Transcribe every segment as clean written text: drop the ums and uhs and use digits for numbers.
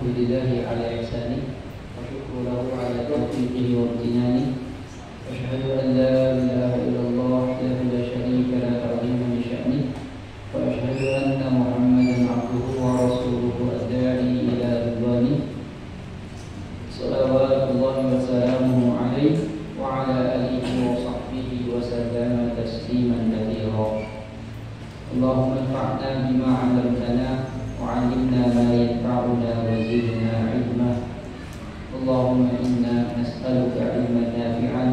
لله على إحسانه وشكر له على توفيقه وامتنانه وأشهد أن لا إله إلا الله وحده لا شريك له تعظيما لشأنه وأشهد أن محمدا عبده ورسوله الداعي إلى رضوانه صلوات الله وسلامه عليه وعلى آله وصحبه وسلم تسليما كثيرا. اللهم انفعنا بما علمتنا وعلمنا ما ينفعنا وزدنا علما. اللهم إنا نسألك علما نافعا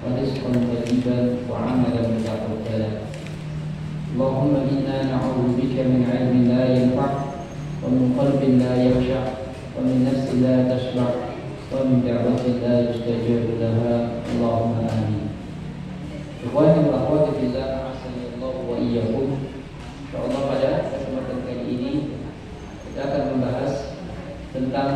ورزقا طيبا وعملا متقبلا. اللهم إنا نعوذ بك من علم لا ينفع ومن قلب لا يخشع ومن نفس لا تشبع ومن دعوة لا يستجاب لها. اللهم آمين. Ikhwani wa akhwati fillah, asallallahu wa iyyakum. Insyaallah pada kesempatan kali ini kita akan membahas tentang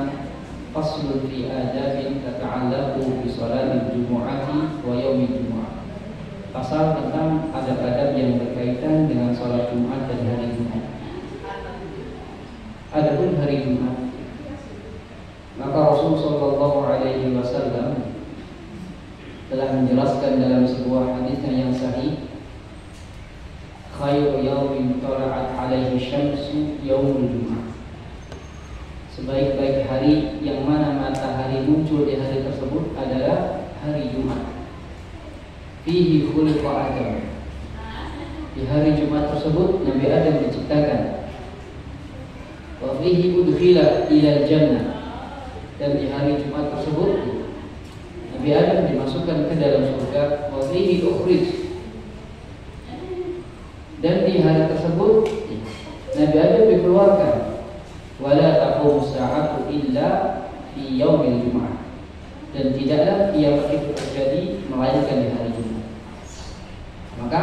faslun fi adabin tata'allaqu bi shalatil jumu'ati wa yaumil jumu'ah. Pasal tentang adab-adab yang berkaitan dengan salat Jumat dan hari Jumat. Adapun hari Jumat, maka Rasul sallallahu alaihi wasallam telah menjelaskan dalam sebuah hadisnya yang sahih, khairu yaumin tala'at alaihi syamsu yaumul Jumat. Sebaik-baik hari yang mana matahari muncul di hari tersebut adalah hari Jumat. Fihi khuliqa Adam. Di hari Jumat tersebut Nabi Adam diciptakan. Wa fihi udkhila ila jannah. Dan di hari Jumat tersebut Nabi Adam dimasukkan ke dalam surga. Wa fihi ukhrij. Dan di hari tersebut Nabi Adam dikeluarkan. Wala taqumu sa'atu illa fi yaumil Jum'ah. Dan tidaklah kiamat itu terjadi melainkan di hari Jumat. Maka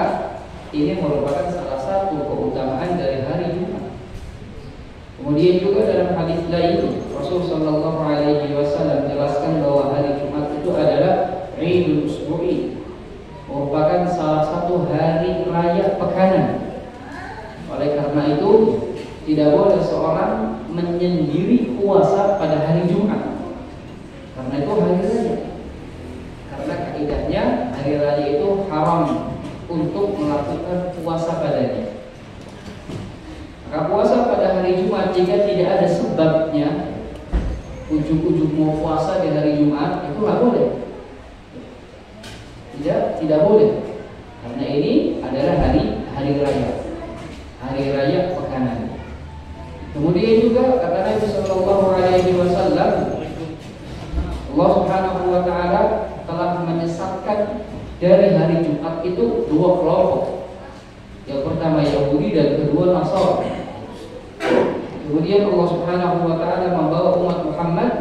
ini merupakan salah satu keutamaan dari hari Jumat. Kemudian juga dalam hadis lain Rasul sallallahu alaihi wasallam jelaskan bahwa hari Jumat itu adalah Idul Usbu'i, merupakan salah satu hari raya pekanan. Oleh karena itu tidak boleh seorang menyendiri puasa pada hari Jumat, karena itu hari raya. Karena kaidahnya hari raya itu haram untuk melakukan puasa padanya. Maka puasa pada hari Jumat jika tidak ada sebabnya, ujuk-ujuk mau puasa di hari Jumat, itu nggak boleh. Tidak boleh. Karena ini adalah hari raya pekanan. Kemudian juga kata Nabi sallallahu alaihi wasallam, Allah Subhanahu wa taala telah menyesatkan dari hari Jumat itu dua kelompok. Yang pertama Yahudi dan kedua Nasrani. Kemudian Allah Subhanahu wa taala membawa umat Muhammad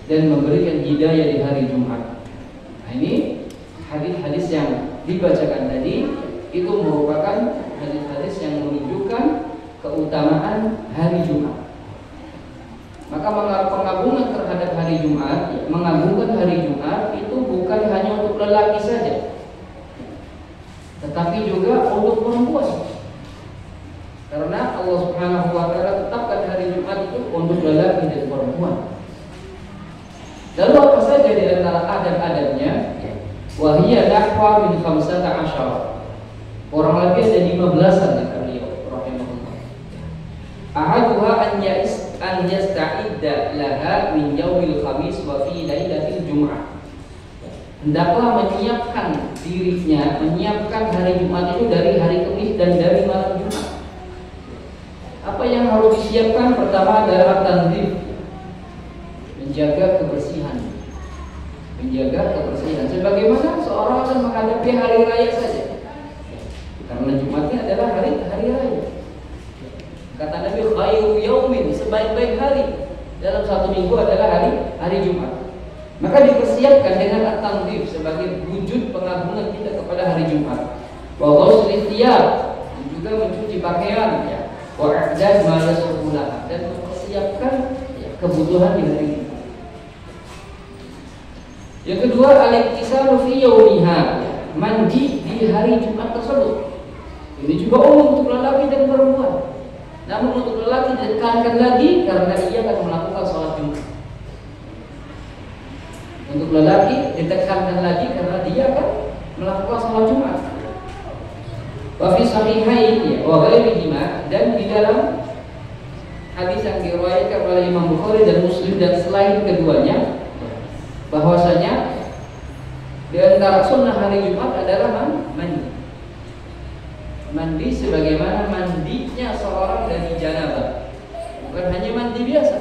dan memberikan hidayah di hari Jumat. Nah, ini hadis-hadis yang dibacakan tadi itu merupakan hadis-hadis yang menunjukkan keutamaan hari Jumat. Maka pengagungan terhadap hari Jumat, mengagungkan hari Jumat itu bukan hanya untuk lelaki saja, tetapi juga untuk perempuan. Karena Allah Subhanahu wa taala tetapkan hari Jumat itu untuk lelaki dan perempuan. Lalu apa saja di antara adab-adabnya? Wa hiya nahwa min 15. Kurang lebih ada 15-an kata beliau rahimahullah. Ahaduha an yasta'idda laha min yaumil khamis wa fi lailatil jum'ah. Hendaklah menyiapkan dirinya, menyiapkan hari Jumat itu dari hari Kamis dan dari malam Jumat. Apa yang harus disiapkan? Pertama adalah tanzif, menjaga kebersihan. Sebagaimana seorang akan menghadapi hari raya saja. Karena Jumatnya adalah hari raya. Kata Nabi, khairu yaumin, sebaik-baik hari dalam satu minggu adalah hari Jumat. Maka dipersiapkan dengan at-tanzif sebagai wujud pengagungan kita kepada hari Jumat. Wa ghusl thiyab, juga mencuci pakaian, ya. Wa i'dad ma yasbulah, dan mempersiapkan kebutuhan di hari Jumat. Yang kedua, al-iktisalu fi yaumiha, mandi di hari Jumat tersebut. Ini juga umum untuk lelaki dan perempuan. Namun untuk lelaki ditekankan lagi karena ia akan melakukan sholat Jumat. Untuk lelaki ditekankan lagi karena dia akan melakukan sholat Jumat. Wa fi sahihain wa ghairihima, dan di dalam hadis yang diriwayatkan oleh Imam Bukhari dan Muslim dan selain keduanya, bahwasanya di antara sunnah hari Jumat adalah mandi. Mandi sebagaimana mandinya seorang dari janabah. Bukan hanya mandi biasa,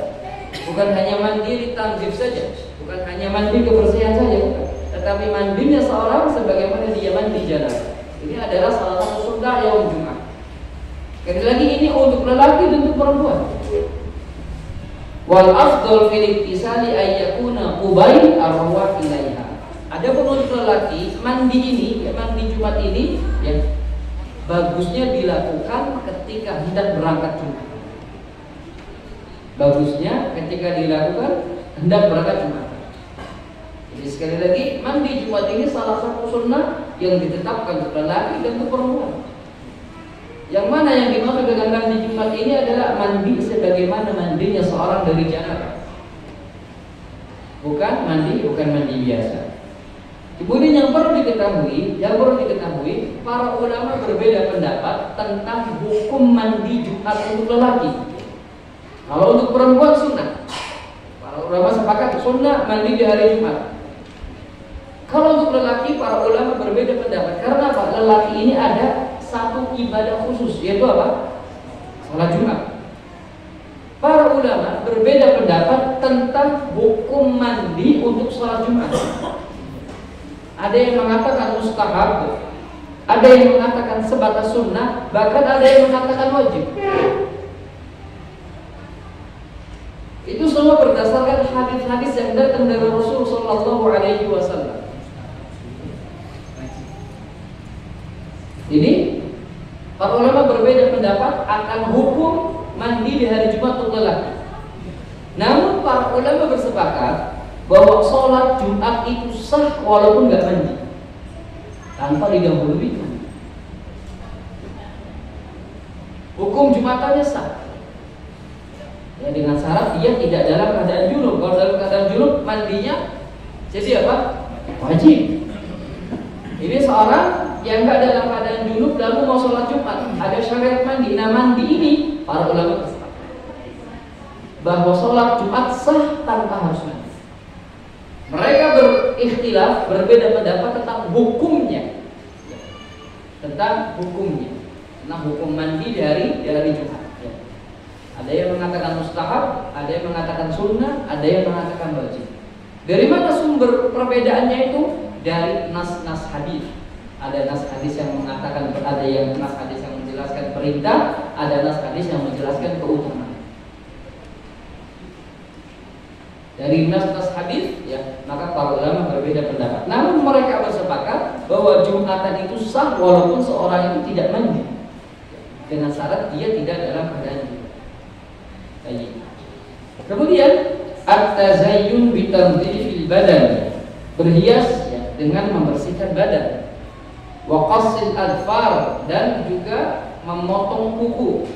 bukan hanya mandi di tanzif saja, bukan hanya mandi kebersihan saja, bukan. Tetapi mandinya seorang sebagaimana dia mandi janabah. Ini adalah salah satu sunnah yaum Jumat. Sekali lagi ini untuk lelaki dan untuk perempuan. Wal afdal fil ittisali ay yakuna qubail arwah ilaiha. Adapun untuk lelaki mandi ini, mandi Jumat ini ya bagusnya dilakukan ketika hendak berangkat Jumat. Bagusnya ketika dilakukan hendak berangkat Jumat. Jadi sekali lagi mandi Jumat ini salah satu sunnah yang ditetapkan untuk lelaki dan untuk perempuan. Yang mana yang dimaksud dengan mandi Jumat ini adalah mandi sebagaimana mandinya seorang dari janabah. Bukan mandi biasa. Kemudian yang perlu diketahui, para ulama berbeda pendapat tentang hukum mandi Jumat untuk lelaki. Kalau untuk perempuan sunnah, para ulama sepakat sunnah mandi di hari Jumat. Kalau untuk lelaki, para ulama berbeda pendapat. Karena apa? Lelaki ini ada satu ibadah khusus, yaitu apa? Salat Jumat. Para ulama berbeda pendapat tentang hukum mandi untuk salat Jumat. Ada yang mengatakan mustahab, ada yang mengatakan sebatas sunnah, bahkan ada yang mengatakan wajib. Itu semua berdasarkan hadis-hadis yang datang dari Rasul Sallallahu Alaihi Wasallam. Ini para ulama berbeda pendapat akan hukum mandi di hari Jumat untuk lelaki. Namun para ulama bersepakat bahwa sholat Jumat itu sah walaupun nggak mandi, tanpa didahului mandi. Hukum Jumatannya sah. Ya, dengan syarat dia tidak dalam keadaan junub. Kalau dalam keadaan junub mandinya jadi apa? Wajib. Ini seorang yang nggak dalam keadaan junub lalu mau sholat Jumat, ada syarat mandi. Nah mandi ini para ulama bersepakat bahwa sholat Jumat sah tanpa harus mandi. Mereka berikhtilaf, berbeda pendapat tentang hukumnya, tentang hukum mandi di hari Jumat. Ada yang mengatakan mustahab, ada yang mengatakan sunnah, ada yang mengatakan wajib. Dari mana sumber perbedaannya itu? Dari nas-nas hadis. Ada nas hadis yang mengatakan, ada yang nas hadis yang menjelaskan perintah, ada nas hadis yang menjelaskan keutamaan. Dari nas-nas hadis, ya, maka para ulama berbeda pendapat. Namun mereka bersepakat bahwa Jumatan itu sah walaupun seorang itu tidak mandi, dengan syarat dia tidak dalam keadaan junub. Kemudian at-tazayyun bi tanzifil badan, berhias ya, dengan membersihkan badan. Wa qassil adfar, dan juga memotong kuku.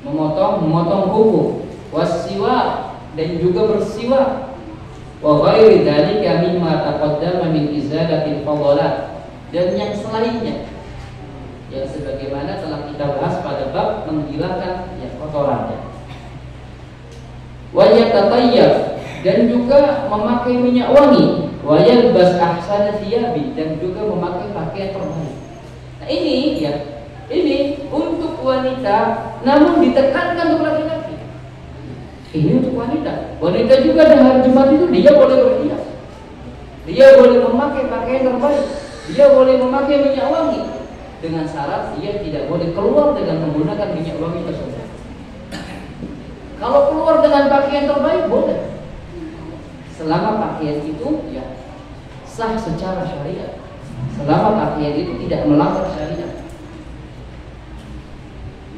Memotong kuku. Wasiwak, dan juga bersiwak. Wa ghairi dzalika mimma taqaddama min izalatil fadalat, dan yang selainnya yang sebagaimana telah kita bahas pada bab menghilangkan ya kotorannya. Wa yatatayyab, dan juga memakai minyak wangi. Wa yalbas ahsana thiyabi, dan juga memakai pakaian terbaik. Nah ini ya, ini untuk wanita, namun ditekankan untuk laki-laki. Ini untuk wanita. Wanita juga di hari Jumat itu dia boleh berhias, dia boleh memakai pakaian terbaik, dia boleh memakai minyak wangi, dengan syarat dia tidak boleh keluar dengan menggunakan minyak wangi tersebut. Kalau keluar dengan pakaian terbaik boleh, selama pakaian itu ya sah secara syariat, selama pakaian itu tidak melanggar syariat.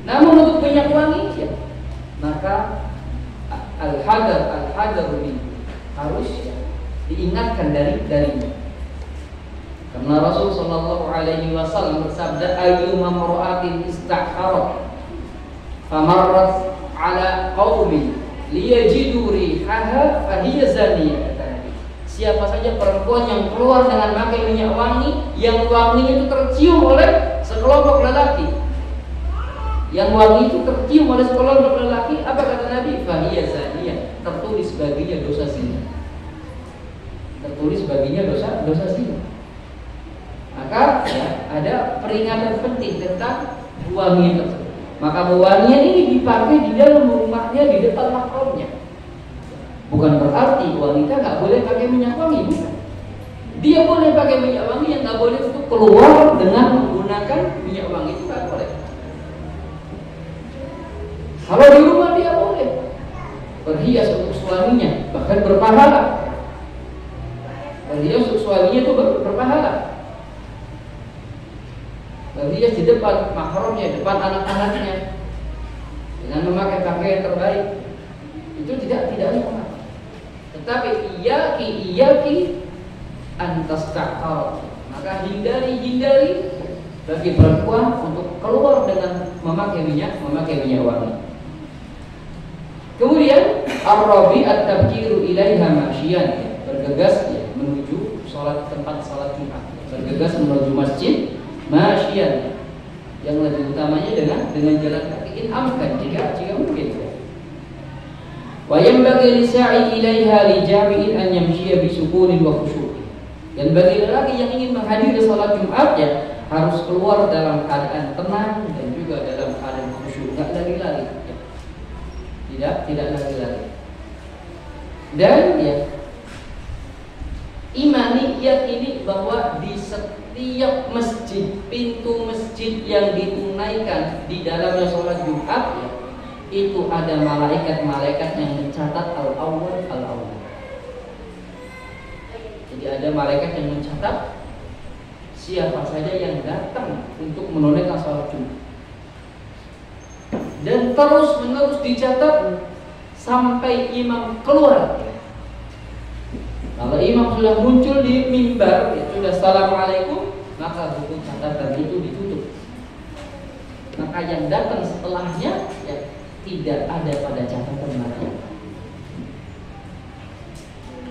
Namun untuk minyak wangi ya, maka al-hadar harus ya, diingatkan darinya. Karena Karena Rasul sallallahu alaihi wasallam bersabda, ayyuma mar'atin istahharat famarrat ala qaumin liyajidu rihaha fahiya zaniyah. Siapa saja perempuan yang keluar dengan memakai minyak wangi, yang wanginya itu tercium oleh sekelompok lelaki, yang wangi itu tercium oleh sekelompok lelaki, apa kata Nabi? Fahiya zaniyah, tertulis baginya dosa zina. Tertulis baginya dosa zina. Maka ya, ada peringatan penting tentang wangi tersebut. Maka wangian ini dipakai di dalam rumahnya, di depan mahramnya. Bukan berarti wanita nggak boleh pakai minyak wangi, bukan. Dia boleh pakai minyak wangi, yang nggak boleh untuk keluar dengan menggunakan minyak wangi, itu nggak boleh. Kalau di rumah dia boleh berhias untuk suaminya, bahkan berpahala. Berhias untuk suaminya itu berpahala. Berhias di depan mahramnya, depan anak-anaknya, dengan memakai pakaian terbaik, itu tidak nikmat. Tetapi iyaki antas ta'ar, maka hindari bagi perempuan untuk keluar dengan memakai minyak wangi. Kemudian ar-rabi at-tabkiru ilaiha masyian, bergegas ya, menuju tempat salat Jumat, bergegas menuju masjid masyian, yang lebih utamanya dengan jalan kaki, in amkan, jika mungkin. Wa yanbaghi lisa'i ilaiha li jami'in an yamshiya bi sukunin wa khusyu'in. Dan bagi lelaki yang ingin menghadiri salat Jumat ya, harus keluar dalam keadaan tenang dan juga dalam keadaan khusyuk, tidak lari-lari. Tidak lari-lari. Dan ya, imani yakini bahwa di setiap masjid, pintu masjid yang ditunaikan di dalamnya sholat Jumat ya, itu ada malaikat-malaikat yang mencatat al-awwal. Jadi ada malaikat yang mencatat siapa saja yang datang untuk menunaikan sholat Jumat, dan terus menerus dicatat sampai imam keluar. Kalau imam sudah muncul di mimbar, ya sudah assalamualaikum, maka buku catatan itu ditutup. Maka yang datang setelahnya ya, tidak ada pada catatan malaikat.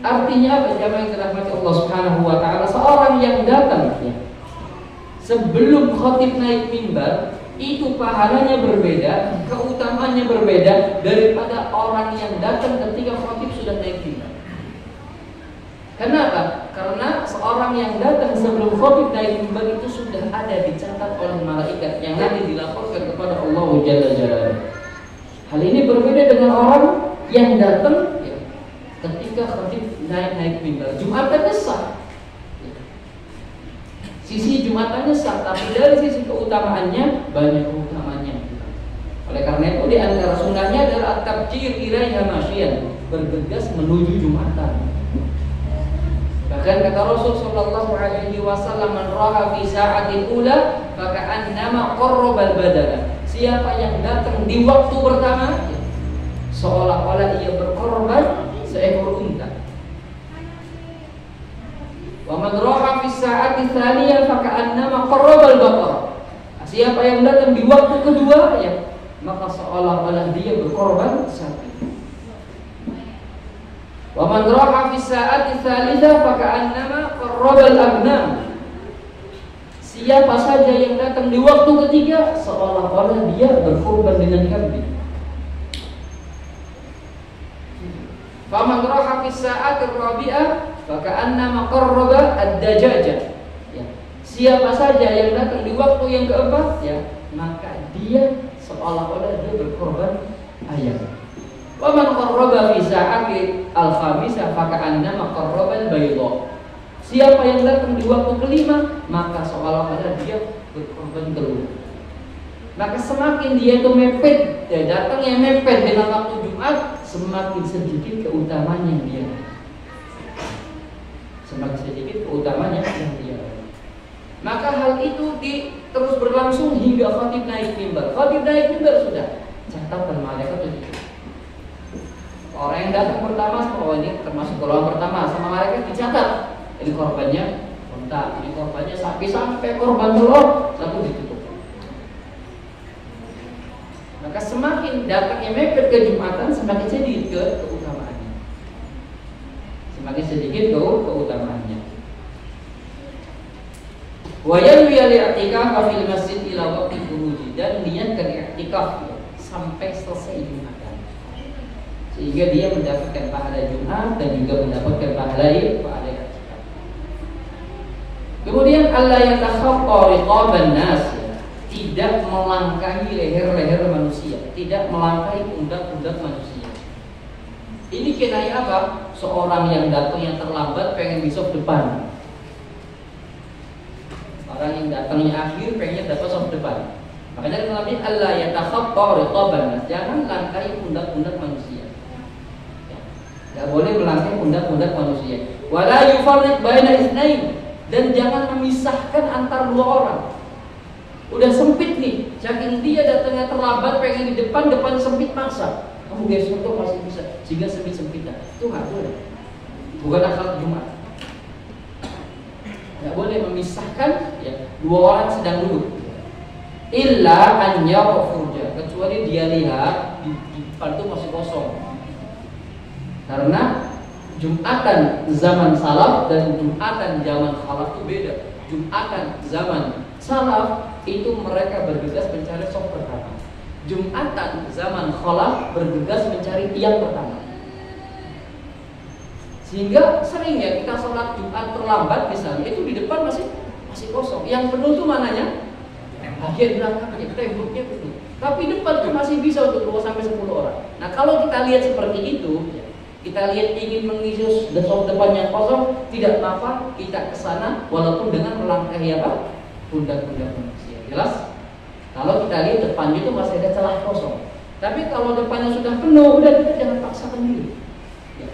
Artinya apa? Jamaah yang dirahmati Allah Subhanahu wa taala, seorang yang datang ya, sebelum khatib naik mimbar, itu pahalanya berbeda, keutamaannya berbeda daripada orang yang datang ketika khatib sudah naik mimbar. Kenapa? Karena seorang yang datang sebelum khatib naik mimbar itu sudah ada dicatat oleh malaikat yang nanti dilaporkan kepada Allah Jalla Jalaluhu. Hal ini berbeda dengan orang yang datang ya, ketika khatib naik mimbar. Jumatannya sah, sisi Jumatannya sah, tapi dari sisi keutamaannya banyak keutamaannya. Oleh karena itu di antara sunnahnya adalah at-tabkir ilaiha masyian, bergegas menuju Jumatan. Bahkan kata Rasul sallallahu alaihi wasallam, man raha fi sa'atil ula faka'annama qarrabal badana. Siapa yang datang di waktu pertama ya, seolah-olah ia berkorban seekor unta. Wa man raha fi sa'ati tsaniyah faka'annama qarrabal baqarah. Siapa yang datang di waktu kedua ya, maka seolah-olah dia berkorban sapi. Wa man raha fi sa'ati tsalitsah faka'annama qarrabal aghnam. Siapa saja yang datang di waktu ketiga, seolah-olah dia berkorban dengan kambing. Fa man raha fi sa'ati rabi'ah faka'annama qarraba ad-dajajah. Ya. Siapa saja yang datang di waktu yang keempat ya, maka dia seolah-olah dia berkorban ayam. Wa man qarraba fi sa'ati al-khamisah faka'annama qarraba al-bayda. Siapa yang datang di waktu kelima, maka seolah-olah dia berkorban telur. Maka semakin dia itu mepet, ya datangnya mepet dengan waktu Jumat, semakin sedikit keutamaan yang dia. Semakin sedikit keutamaan yang dia. Maka hal itu terus berlangsung hingga khatib naik mimbar. Khatib naik mimbar sudah catatan malaikat itu. Orang yang datang pertama, oh ini termasuk golongan pertama, sama malaikat dicatat. Ini korbannya juta, ini korbannya sampai korban telur satu ditutup. Maka semakin datangnya mepet ke Jumatan, semakin sedikit keutamaannya. Semakin sedikit keutamaannya. Wa yanwi al-i'tikaf fil masjid ila waqti khuruji, dan niatkan i'tikaf sampai selesai Jumatan, sehingga dia mendapatkan pahala Jumat dan juga mendapatkan pahala i'tikaf. Kemudian Allah yatakhatta riqaban nas, tidak melangkahi leher-leher manusia, tidak melangkahi pundak-pundak manusia. Ini kinayah apa? Seorang yang datang yang terlambat pengen di soft depan. Orang yang datangnya akhir pengen dapat soft depan. Makanya Nabi Allah yatakhatta riqaban nas, jangan langkahi pundak-pundak manusia. Enggak boleh melangkahi pundak-pundak manusia. Wala yufarriq baina itsnain, dan jangan memisahkan antar dua orang. Udah sempit nih, saking dia datangnya terlambat pengen di depan sempit maksa. Kamu geser tuh masih bisa, sehingga sempit-sempitan. Itu nggak boleh. Bukan akhlak Jumat. Nggak boleh memisahkan ya, dua orang sedang duduk. Illa an yaqfurja, kecuali dia lihat di depan itu masih kosong. Karena Jumatan zaman salaf dan Jumatan zaman khalaf itu beda. Jumatan zaman salaf itu mereka bergegas mencari soft pertama. Jumatan zaman khalaf bergegas mencari tiang pertama. Sehingga sering ya kita sholat Jumat terlambat misalnya, itu di depan masih kosong. Yang penuh tuh mananya? Bagian belakangnya, temboknya penuh. Tapi depan tuh masih bisa untuk 2 sampai 10 orang. Nah, kalau kita lihat seperti itu, kita lihat ingin mengisi soft depan yang kosong, tidak apa-apa kita kesana walaupun dengan melangkahi apa? Pundak-pundak manusia. Jelas? Kalau kita lihat depannya itu masih ada celah kosong. Tapi kalau depannya sudah penuh, udah kita jangan paksakan diri. Ya.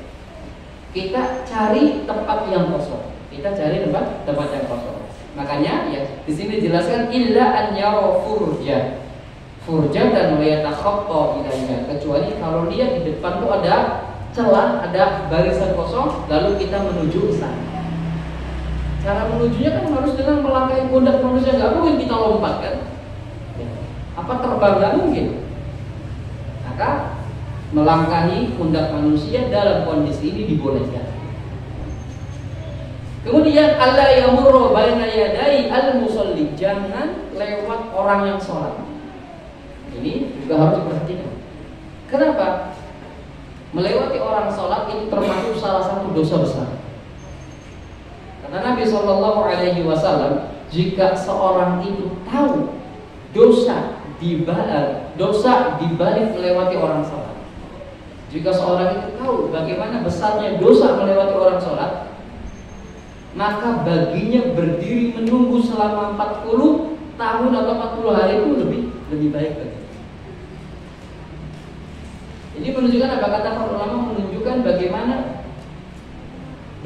Kita cari tempat yang kosong. Kita cari tempat yang kosong. Makanya ya di sini dijelaskan illa an yara furja. Furja dan yatakhatta ilaiha, kecuali kalau dia di depan tuh ada celah, ada barisan kosong, lalu kita menuju ke sana. Cara menujunya kan harus dengan melangkahi pundak manusia, nggak mungkin kita lompat kan? Ya. Apa terbang? Nggak mungkin. Maka melangkahi pundak manusia dalam kondisi ini dibolehkan. Kemudian alla yamurru baina yadai al-musalli, jangan lewat orang yang sholat. Ini juga harus diperhatikan. Kenapa? Melewati orang sholat itu termasuk salah satu dosa besar. Karena Nabi SAW, jika seorang itu tahu dosa dibalik melewati orang sholat, jika seorang itu tahu bagaimana besarnya dosa melewati orang sholat, maka baginya berdiri menunggu selama 40 tahun atau 40 hari itu lebih baik bagi. Ini menunjukkan apa? Kata para ulama menunjukkan bagaimana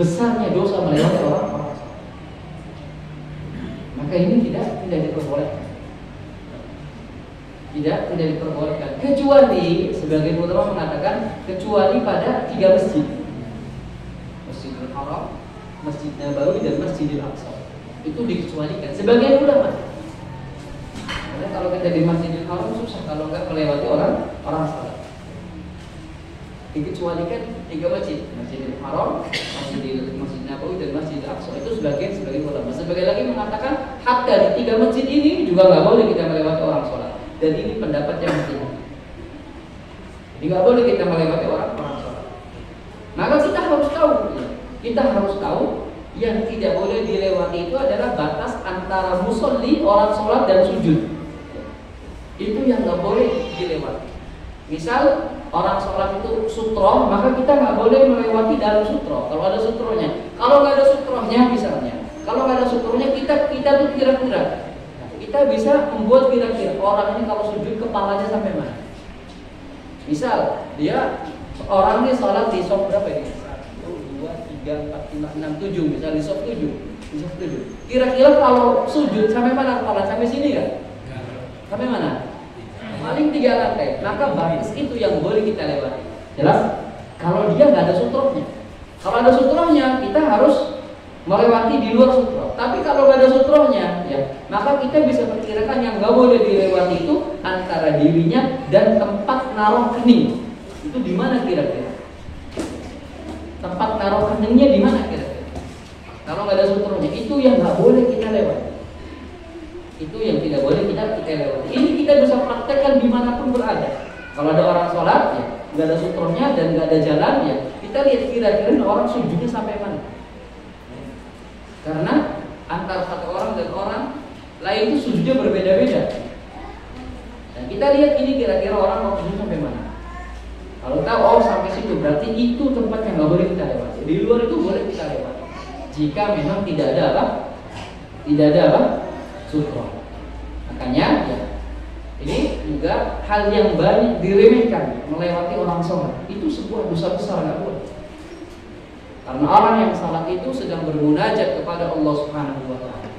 besarnya dosa melewati orang-orang. Maka ini tidak diperbolehkan. Tidak diperbolehkan. Kecuali sebagian ulama mengatakan kecuali pada 3 masjid. Masjidil Haram, Masjid Nabawi dan Masjidil Aqsa. Itu dikecualikan. Sebagian ulama. Karena kalau kita di Masjidil Haram susah kalau nggak melewati orang salat. Dikecualikan 3 masjid, Masjidil Haram, Masjid Nabawi dan Masjid Aqsa. Itu sebagian ulama. Sebagian lagi mengatakan hatta di 3 masjid ini juga nggak boleh kita melewati orang sholat. Dan ini pendapat yang penting. Jadi nggak boleh kita melewati orang sholat. Maka kita harus tahu yang tidak boleh dilewati itu adalah batas antara musolli, orang sholat, dan sujud. Itu yang nggak boleh dilewati. Misal orang sholat itu sutro, maka kita nggak boleh melewati dalam sutro. Kalau ada sutronya, kalau nggak ada sutronya misalnya, kalau nggak ada sutronya kita tuh kira-kira, kita bisa membuat kira-kira orang ini kalau sujud kepalanya sampai mana. Misal dia orang ini sholat di soft berapa ini? 1, 2, 3, 4, 5, 6, 7, misal di soft 7, Kira-kira kalau sujud sampai mana kepala? Sampai sini ya? Sampai mana? Paling 3 lantai. Maka batas itu yang boleh kita lewati. Jelas? Kalau dia nggak ada sutrohnya. Kalau ada sutrohnya, kita harus melewati di luar sutra. Tapi kalau nggak ada sutronya, ya, maka kita bisa perkirakan yang nggak boleh dilewati itu antara dirinya dan tempat naruh kening. Itu di mana kira-kira? Tempat naruh keningnya di mana kira-kira? Kalau nggak ada sutronya, itu yang nggak boleh kita lewati. Itu yang tidak boleh kita lewati. Ini kita bisa praktekkan dimanapun berada. Kalau ada orang sholat, ya, nggak ada sutronya dan nggak ada jalan, ya, kita lihat kira-kira orang sujudnya sampai mana. Karena antara satu orang dan orang lain itu sujudnya berbeda-beda. Dan kita lihat ini kira-kira orang mau sujud sampai mana. Kalau tahu oh sampai situ, berarti itu tempat yang nggak boleh kita lewati. Di luar itu boleh kita lewati. Jika memang tidak ada apa? Tidak ada apa? Sutra. Makanya ya, ini juga hal yang banyak diremehkan, melewati orang sholat. Itu sebuah dosa besar, nggak boleh. Karena orang yang salat itu sedang bermunajat kepada Allah Subhanahu wa Ta'ala.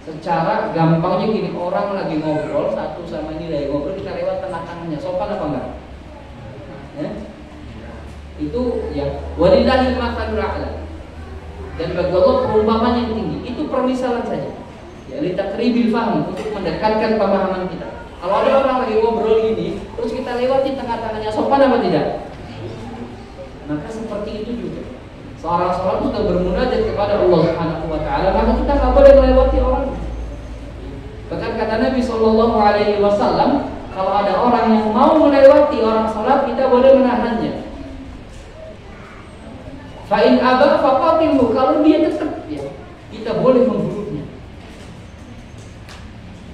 Secara gampangnya gini, orang lagi ngobrol satu sama ini lagi ngobrol, kita lewat tengah tangannya, sopan apa enggak? Ya? Itu ya walillahil mathalul a'la. Dan bagi Allah perumpamaan yang tinggi. Itu permisalan saja. Ya litakribil fahmi, untuk mendekatkan pemahaman kita. Kalau ada orang lagi ngobrol gini, terus kita lewati tengah tangannya, sopan apa tidak? Maka seperti itu juga. Seorang sholat sudah bermunajat kepada Allah Subhanahu wa Ta'ala, maka kita nggak boleh melewati orang. Bahkan kata Nabi Shallallahu Alaihi Wasallam, kalau ada orang yang mau melewati orang sholat, kita boleh menahannya. Fa'in aba faqatilu, kalau dia tetap, ya, kita boleh membunuhnya.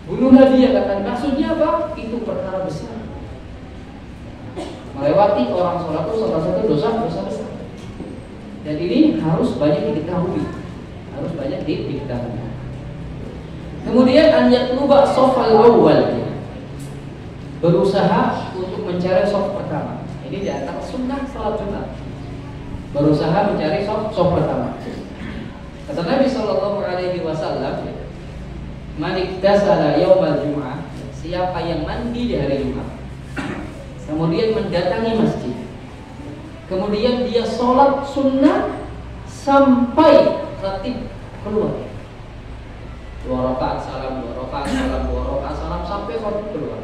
Bunuhlah dia, kata. Maksudnya apa? Itu perkara besar. Melewati orang sholat itu salah satu dosa besar. Dan ini harus banyak diketahui, harus banyak diketahui. Kemudian an yatluba shafal awwal, berusaha untuk mencari shaf pertama. Ini di antara sunnah salat Jumat. Berusaha mencari shaf pertama. Kata Nabi Shallallahu Alaihi Wasallam, man iktasala yaumal Jum'ah, siapa yang mandi di hari Jumat, kemudian mendatangi masjid, kemudian dia sholat sunnah sampai khatib keluar, 2 rakaat salam, 2 rakaat salam, 2 rakaat salam sampai khatib keluar.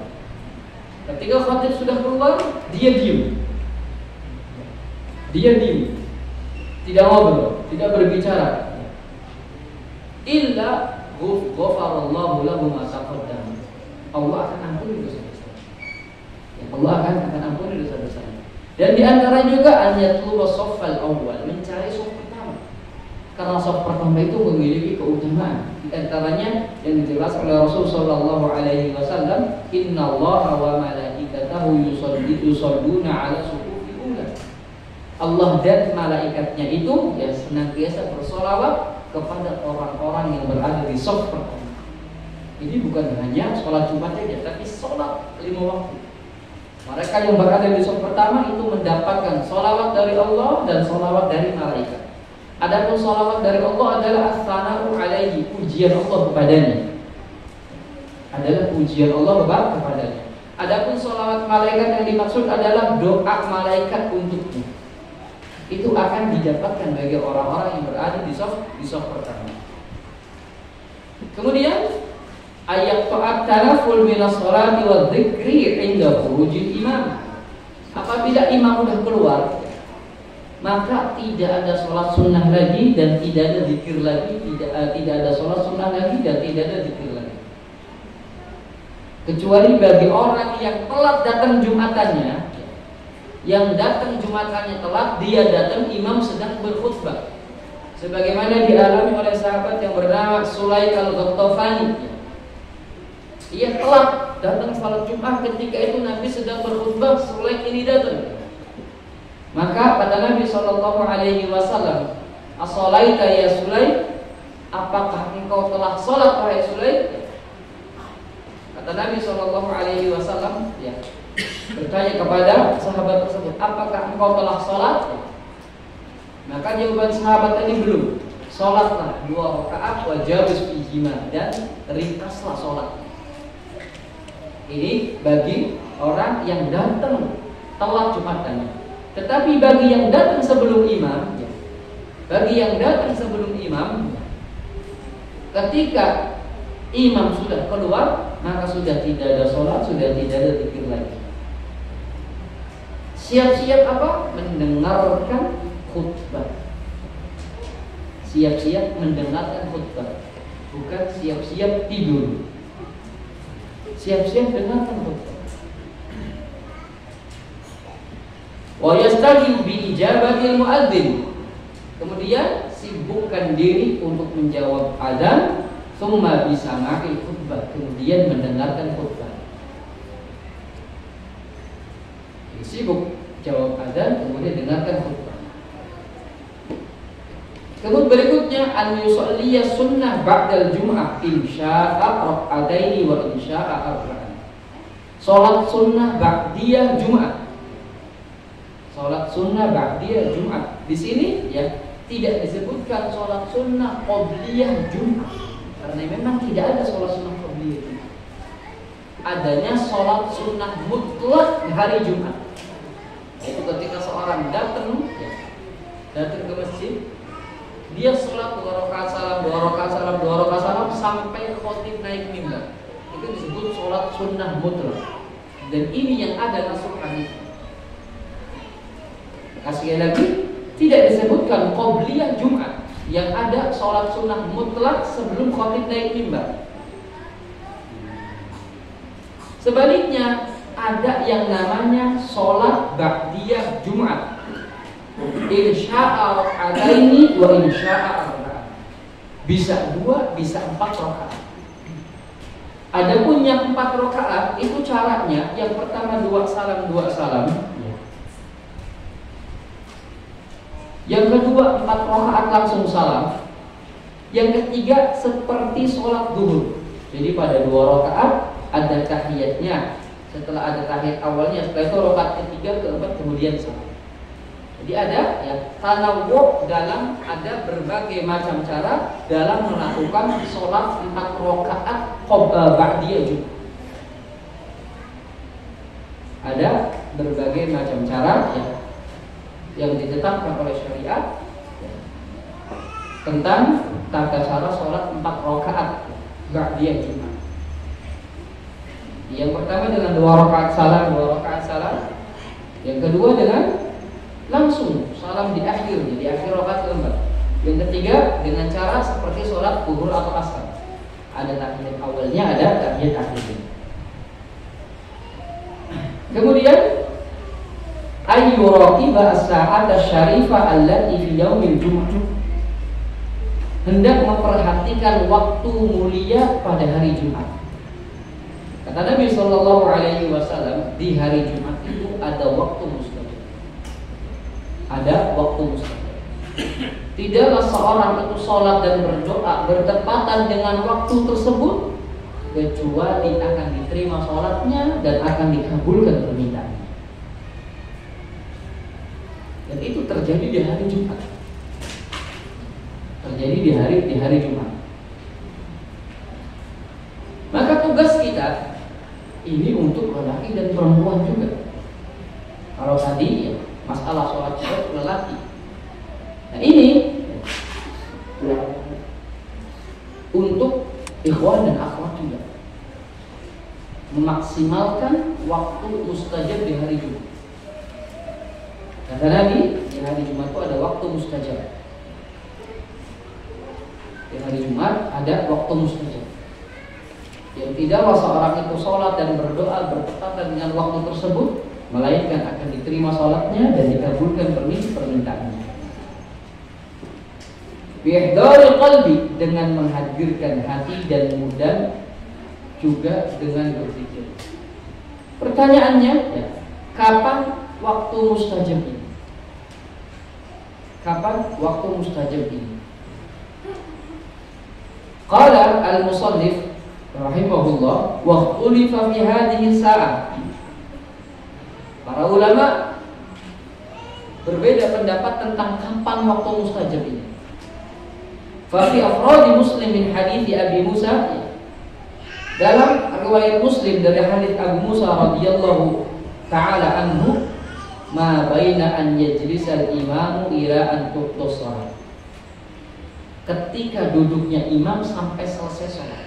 Ketika khatib sudah keluar, dia diam, tidak ngobrol, tidak berbicara. Illa ghafarallahu lahu ma taqaddam. Allah akan ampuni dosa-dosa. Allah akan ampuni dosa-dosa. Dan di antara juga an yatluba shaffal awwal, mencari shaf pertama. Karena shaf pertama itu memiliki keutamaan. Di antaranya yang dijelaskan oleh Rasul sallallahu alaihi wasallam, innallaha wa malaikatahu yusholluna 'ala sufufil ula. Allah dan malaikatnya itu ya senantiasa bersolawat kepada orang-orang yang berada di shaf pertama. Ini bukan hanya sholat Jumat saja, tapi sholat 5 waktu. Mereka yang berada di shaf pertama itu mendapatkan sholawat dari Allah dan sholawat dari malaikat. Adapun sholawat dari Allah adalah as-sana'u alaihi, pujian Allah kepadanya. Adalah pujian Allah kepadanya. Adapun sholawat malaikat yang dimaksud adalah doa malaikat untuknya. Itu akan didapatkan bagi orang-orang yang berada di shaf pertama. Kemudian ayat ta'at tanaful minas sholati wa dzikri inda khurujil imam. Apabila imam sudah keluar, maka tidak ada sholat sunnah lagi dan tidak ada zikir lagi, tidak ada sholat sunnah lagi dan tidak ada zikir lagi. Kecuali bagi orang yang telat datang Jumatannya. Yang datang Jumatannya telat, dia datang imam sedang berkhutbah. Sebagaimana dialami oleh sahabat yang bernama Sulaik al-Ghattafani. Ia telat datang salat Jumat, ketika itu Nabi sedang berkhutbah, Sulaik ini datang. Maka kata Nabi Shallallahu Alaihi Wasallam, as-sholaita ya Sulaik, apakah engkau telah sholat wahai Sulaik? Kata Nabi Shallallahu Alaihi Wasallam, ya, bertanya kepada sahabat tersebut, apakah engkau telah sholat? Maka jawaban sahabat tadi belum. Sholatlah 2 rakaat wajabus fihima, dan ringkaslah sholat. Ini bagi orang yang datang telat Jumatannya. Tetapi bagi yang datang sebelum imam, ya, Bagi yang datang sebelum imam, ketika imam sudah keluar, maka sudah tidak ada sholat, sudah tidak ada zikir lagi. Siap-siap apa? Mendengarkan khutbah. Siap-siap mendengarkan khutbah, bukan siap-siap tidur. Siap-siap dengarkan khutbah. Wa yastagil bi ijabatil muadzin. Kemudian sibukkan diri untuk menjawab adzan, tsumma bisama'i khutbah, kemudian mendengarkan khutbah. Jadi sibuk jawab adzan, kemudian dengarkan khutbah. Kemudian berikutnya an yusalliya sunnah ba'dal jum'ah insya'a rak'ataini wa insya'a arba'an. Salat sunnah ba'diyah Jumat. Salat sunnah ba'diyah Jumat. Di sini ya tidak disebutkan salat sunnah qabliyah Jumat, karena memang tidak ada salat sunnah qabliyah Jumat. Adanya salat sunnah mutlak di hari Jumat. Itu ketika seorang datang ke masjid, dia salat 2 rakaat salam, 2 rakaat salam, 2 rakaat salam sampai khotib naik mimbar. Itu disebut salat sunnah mutlak. Dan ini yang ada masuk hadis. Sekali lagi, tidak disebutkan qabliyah Jumat, yang ada sholat sunnah mutlak sebelum khatib naik mimbar. Sebaliknya, ada yang namanya sholat ba'diyah Jumat. Insya'a rak'ataini wa insya'a arba'an. Bisa 2, bisa 4 rakaat. Adapun yang 4 rakaat itu caranya, yang pertama 2 salam, 2 salam. Yang kedua 4 rakaat langsung salam. Yang ketiga seperti sholat zuhur. Jadi pada 2 rakaat ada tahiyatnya. Setelah ada tahiyat awalnya, setelah itu rakaat ketiga, keempat, kemudian salam. Jadi ada ya tanawwu dalam ada berbagai macam cara dalam melakukan sholat 4 rakaat ba'diyah Jumat. Ada berbagai macam cara ya yang ditetapkan oleh syariat tentang tata cara sholat 4 rakaat ba'diyah Jumat. Yang pertama dengan 2 rakaat salam, 2 rakaat salam. Yang kedua dengan langsung salam di akhir, jadi akhir rakaat keempat. Yang ketiga dengan cara seperti sholat zuhur atau asar. Ada tahiyat awalnya, ada tahiyat akhirnya. Kemudian ayyuraqiba as-sa'ata syarifah allati fi yaumil jumu'ah. Hendak memperhatikan waktu mulia pada hari Jumat. Kata Nabi sallallahu alaihi wasallam, di hari Jumat itu ada waktu mustajab. Ada waktu mustajab. Tidaklah seorang itu sholat dan berdoa bertepatan dengan waktu tersebut kecuali akan diterima sholatnya dan akan dikabulkan permintaannya. Dan itu terjadi di hari Jumat. Terjadi di hari Jumat. Maka tugas kita ini untuk lelaki dan perempuan juga. Kalau tadi ya, masalah sholat Jumat lelaki. Nah ini untuk ikhwan dan akhwat juga, memaksimalkan waktu mustajab di hari Jumat. Kata Nabi, di hari Jumat itu ada waktu mustajab. Di hari Jumat ada waktu mustajab. Yang tidaklah seorang itu sholat dan berdoa bertepatan dengan waktu tersebut, melainkan akan diterima sholatnya dan dikabulkan permintaannya. Bi'ihdari qalbi, dengan menghadirkan hati dan mudah, juga dengan berzikir. Pertanyaannya, ya, kapan waktu mustajab ini? Kapan waktu mustajab ini? Qala al-musannif rahimahullah wa khulifa fi hadhihi sa'ah. Para ulama berbeda pendapat tentang kapan waktu mustajab ini. Fa fi afradi Muslim min hadits Abi Musa, dalam riwayat Muslim dari hadits Abu Musa radhiyallahu ta'ala anhu, ma baina an yajlisal imamu ila an tuqtas salat. ketika duduknya imam sampai selesai sholat.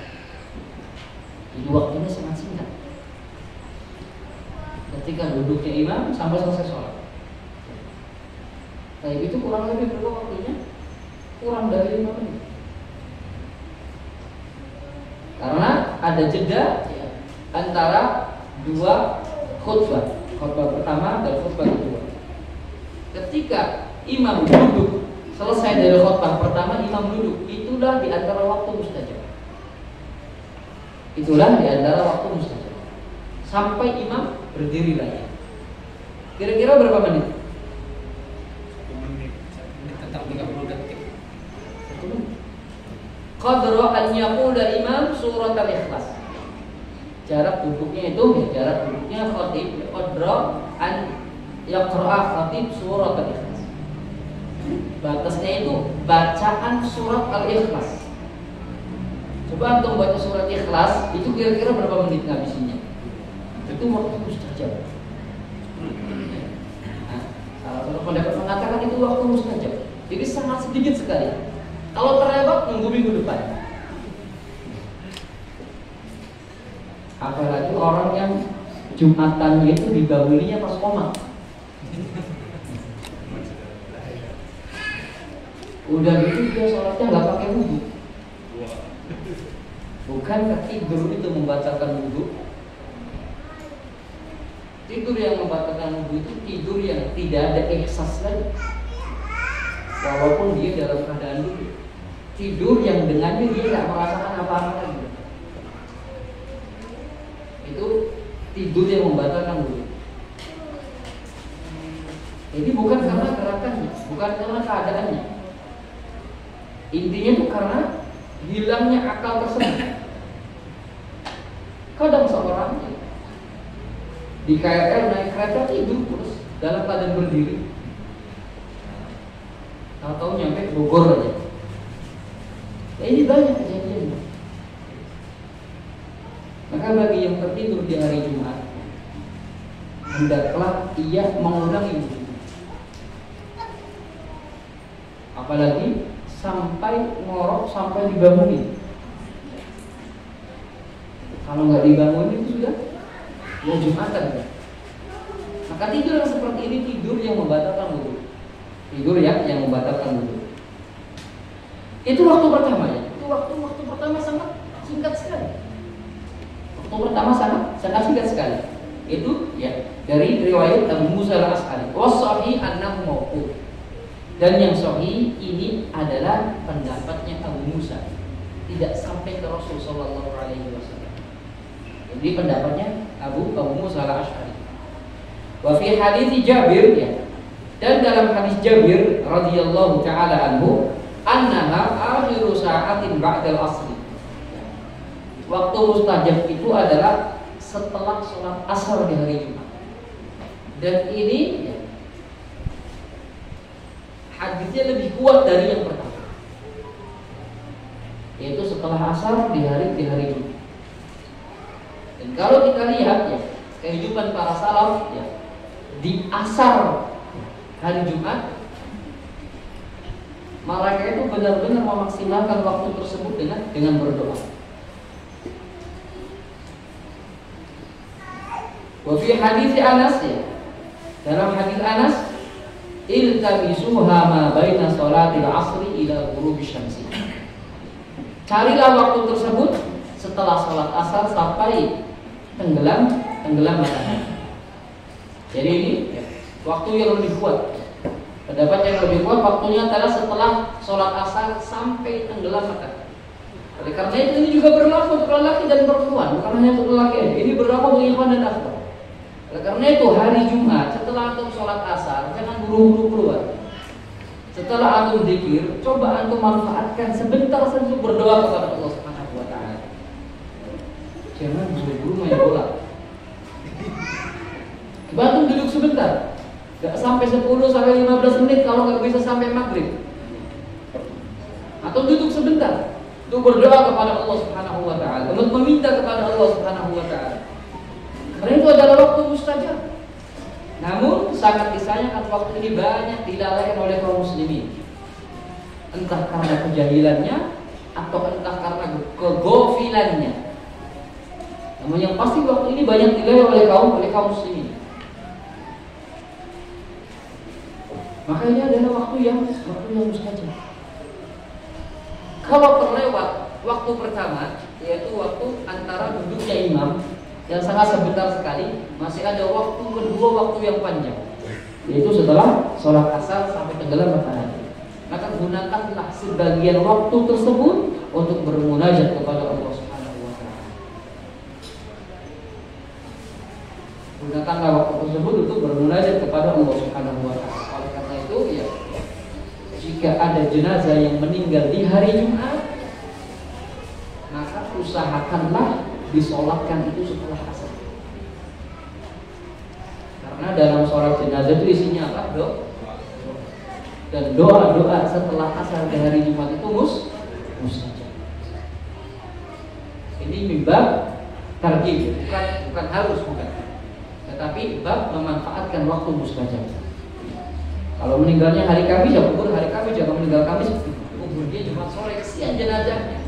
Jadi waktunya sangat singkat. Ketika duduknya imam sampai selesai sholat. Tapi itu kurang lebih berapa waktunya? Kurang dari 5 menit. Karena ada jeda ya, antara dua khutbah, khutbah pertama dan khutbah kedua. Ketika imam duduk, selesai dari khutbah pertama, imam duduk, itulah di antara waktu mustajab. Itulah di antara waktu mustajab. Sampai imam berdiri lagi. Kira-kira berapa menit? 1 menit. 1 menit tetap 30 detik. 1 menit. Qadra an yaqula imam surat al-ikhlas. Jarak duduknya itu ya, jarak duduknya khatib qadra an yaqra khatib surat al-ikhlas. Batasnya itu bacaan surat al-ikhlas. Coba antum baca surat ikhlas, itu kira-kira berapa menit ngabisinnya? Itu waktu mustajab. Nah, salah satu pendapat mengatakan itu waktu mustajab. Jadi sangat sedikit sekali. Kalau terlewat nunggu minggu depan. Apalagi orang yang Jumatan itu dibanguninnya pas koma. Udah gitu dia sholatnya nggak pakai wudhu. Bukan tidur itu membatalkan wudhu. Tidur yang membatalkan wudhu itu tidur yang tidak ada ihsas lagi. Walaupun dia dalam keadaan duduk. Tidur yang dengannya dia nggak merasakan apa-apa lagi. Itu tidur yang membatalkan wudhu. Jadi bukan karena gerakannya, bukan karena keadaannya. Intinya itu karena hilangnya akal tersebut. Kadang seorang di KRL naik kereta tidur terus dalam keadaan berdiri. Tahu-tahu nyampe Bogor aja. Nah, ini banyak kejadian. Maka bagi yang tertidur di hari Jumat, hendaklah ia mengulangi wudhu. Apalagi sampai ngorok, sampai dibangunin. Kalau nggak dibangunin itu sudah ya Jumatan kan. Maka tidur yang seperti ini tidur yang membatalkan wudhu. Tidur yang membatalkan wudhu. Itu waktu pertama ya. Itu waktu pertama sangat singkat sekali. Waktu pertama sangat singkat sekali. Itu ya dari riwayat Abu Musa al-Asy'ari. Wash-shahih annahu mauquf. Dan yang sahih ini adalah pendapatnya Abu Musa, tidak sampai ke Rasul sallallahu alaihi wasallam. Jadi pendapatnya Abu Musa al-Asy'ari. Wa fi hadits Jabir ya. Dan dalam hadis Jabir radhiyallahu taala anhu, annaha akhiru sa'atin ba'dal asri. Waktu mustajab itu adalah setelah sholat asar di hari Jumat. Dan ini ya, hadisnya lebih kuat dari yang pertama, yaitu setelah asar di hari Jumat. Dan kalau kita lihat ya kehidupan para salaf ya, di asar hari Jumat mereka itu benar-benar memaksimalkan waktu tersebut dengan berdoa. Wa fi hadis Anas ya, dalam hadis Anas, iltamisuha ma baina sholatil asri ila ghurubi syamsi. Carilah waktu tersebut setelah sholat asar sampai tenggelam matahari. Jadi ini ya, waktu yang lebih kuat. Pendapat yang lebih kuat waktunya adalah setelah sholat asar sampai tenggelam matahari. Oleh karena itu ini juga berlaku untuk lelaki dan perempuan, bukan hanya untuk lelaki aja. Ini berlaku untuk ikhwan dan akhwat. Oleh karena itu hari Jumat setelah antum sholat asar jangan buru-buru keluar. Setelah antum zikir, coba antum manfaatkan sebentar saja berdoa kepada Allah Subhanahu wa taala. Jangan buru-buru main bola. Coba antum duduk sebentar. Gak sampai 10 sampai 15 menit kalau nggak bisa sampai maghrib. Atau duduk sebentar untuk berdoa kepada Allah Subhanahu wa taala, untuk meminta kepada Allah Subhanahu wa taala. Karena itu adalah waktu mustajab. Namun sangat disayangkan waktu ini banyak dilalaikan oleh kaum muslimin. entah karena kejahilannya atau entah karena kegofilannya. Namun yang pasti waktu ini banyak dilalui oleh kaum muslimin. Maka ini adalah waktu yang mustajab. Kalau terlewat waktu pertama, yaitu waktu antara duduknya imam yang sangat sebentar sekali, masih ada waktu kedua, waktu yang panjang, yaitu setelah sholat asar sampai tenggelam matahari. Maka gunakanlah sebagian waktu tersebut untuk bermunajat kepada Allah Subhanahu wa taala. Gunakanlah waktu tersebut untuk bermunajat kepada Allah Subhanahu wa taala. Oleh karena itu, ya, jika ada jenazah yang meninggal di hari Jumat, maka usahakanlah disolatkan itu setelah asar. Karena dalam sholat jenazah itu isinya apa? Dan doa-doa setelah asar di hari Jumat itu mustajab. Ini bab targhib, bukan harus, bukan. Tetapi bab memanfaatkan waktu mustajab. Kalau meninggalnya hari Kamis, ya kubur hari Kamis. Jangan meninggal Kamis, kubur dia Jumat sore, kesian jenazahnya.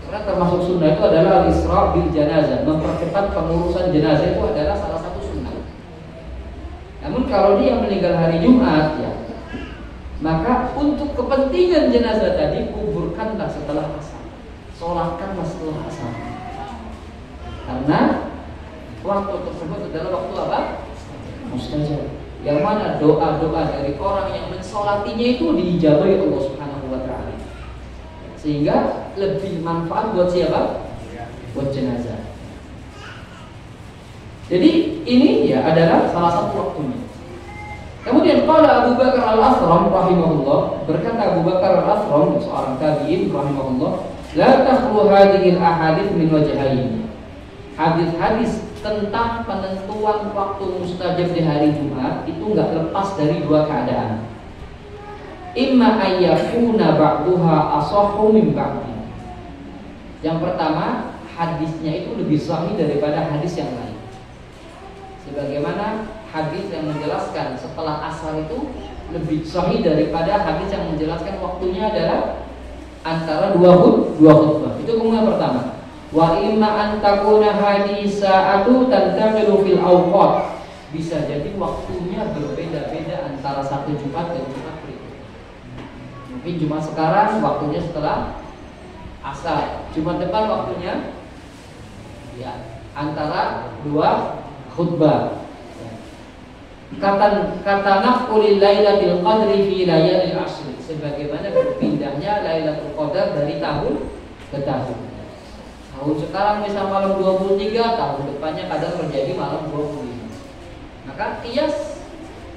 Karena termasuk sunnah itu adalah al-isra' bil janazah, mempercepat pengurusan jenazah itu adalah salah satu sunnah. Namun kalau dia meninggal hari Jumat, ya, maka untuk kepentingan jenazah tadi kuburkanlah setelah asar, sholatkanlah setelah asar. Karena waktu tersebut adalah waktu apa? Mustajab. Yang mana doa-doa dari orang yang mensolatinya itu diijabahi Allah Subhanahu wa taala. Sehingga lebih manfaat buat siapa? Buat jenazah. Jadi ini ya adalah salah satu waktunya. Kemudian qala Abu Bakar Al-Asram rahimahullah, berkata Abu Bakar Al-Asram, seorang tabi'in rahimahullah, la takhlu hadhihi al-ahadits min wajhayn. Hadis-hadis tentang penentuan waktu mustajab di hari Jumat itu enggak lepas dari dua keadaan. Imma ayyakuna ba'duha asahhu min ba'di. Yang pertama, hadisnya itu lebih sahih daripada hadis yang lain. Sebagaimana hadis yang menjelaskan setelah asar itu lebih sahih daripada hadis yang menjelaskan waktunya adalah antara dua khutbah. Itu kemudian pertama. Wa imma an takuna hadisa'atu tantamilu fil awqat. Bisa jadi waktunya berbeda-beda antara satu Jumat dan Jumat berikutnya. Mungkin Jumat sekarang waktunya setelah asar, Jumat depan waktunya ya antara dua khutbah. Kata naqulil lailatul qadri fi layalil ashr, sebagaimana berpindahnya Lailatul Qadar dari tahun ke tahun. Tahun sekarang misal malam 23, tahun depannya kadang terjadi malam 25. Maka kias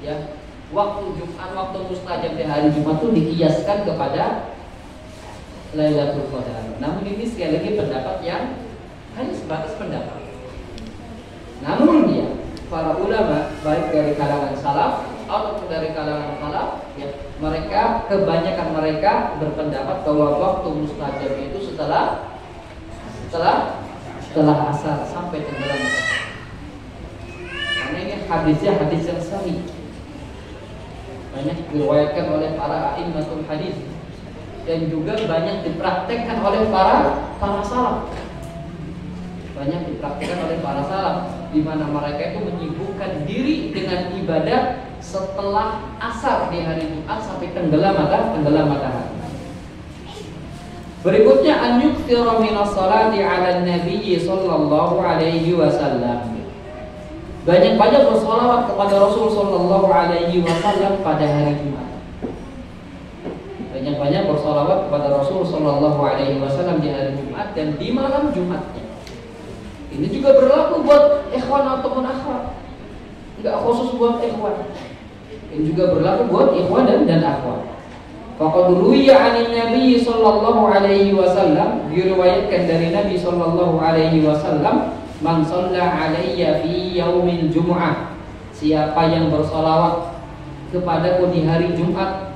ya, waktu Jumat, waktu mustajab di hari Jumat itu dikiaskan kepada Lailatul Qadar. Namun ini sekali lagi pendapat yang hanya sebatas pendapat. Namun dia para ulama baik dari kalangan salaf ataupun dari kalangan khalaf, ya, mereka kebanyakan mereka berpendapat bahwa waktu mustajab itu setelah asar sampai tenggelam matahari. Karena ini hadisnya hadis yang sahih, banyak diriwayatkan oleh para a'immatul hadis dan juga banyak dipraktekkan oleh para salaf. Banyak dipraktikkan oleh para salaf, di mana mereka itu menyibukkan diri dengan ibadah setelah asar di hari Jumat sampai tenggelam matahari. Berikutnya an yukthira minas salati 'ala nabi sallallahu alaihi wasallam. Banyak-banyak bersolawat kepada Rasul sallallahu alaihi wasallam pada hari Jumat. Banyak-banyak bersolawat kepada Rasul sallallahu alaihi wasallam di hari Jumat dan di malam Jumatnya. Ini juga berlaku buat ikhwan ataupun akhwat. Enggak khusus buat ikhwan. Ini juga berlaku buat ikhwan dan akhwat. Faqad ruwiya 'anil Nabi sallallahu alaihi wasallam, diriwayatkan dari Nabi sallallahu alaihi wasallam, man shalla 'alayya fi yaumil jumu'ah, siapa yang bersolawat kepadaku di hari Jumat,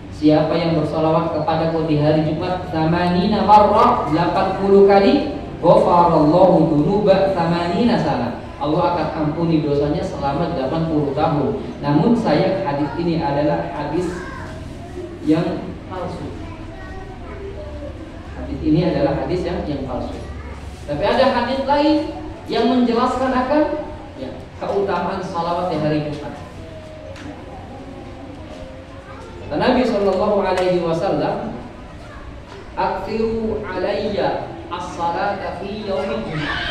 siapa yang bersolawat kepadaku di hari Jumat 80 marrah, 80 kali, ghafarallahu dzunuba 80 sana, Allah akan ampuni dosanya selama 80 tahun. Namun sayang hadis ini adalah hadis yang palsu. Hadis ini adalah hadis yang palsu. Tapi ada hadis lain yang menjelaskan akan keutamaan salawat di hari Jumat. Kata Nabi Shallallahu Alaihi Wasallam, "Aktsiru alayya as-salata fi yaumil Jumat."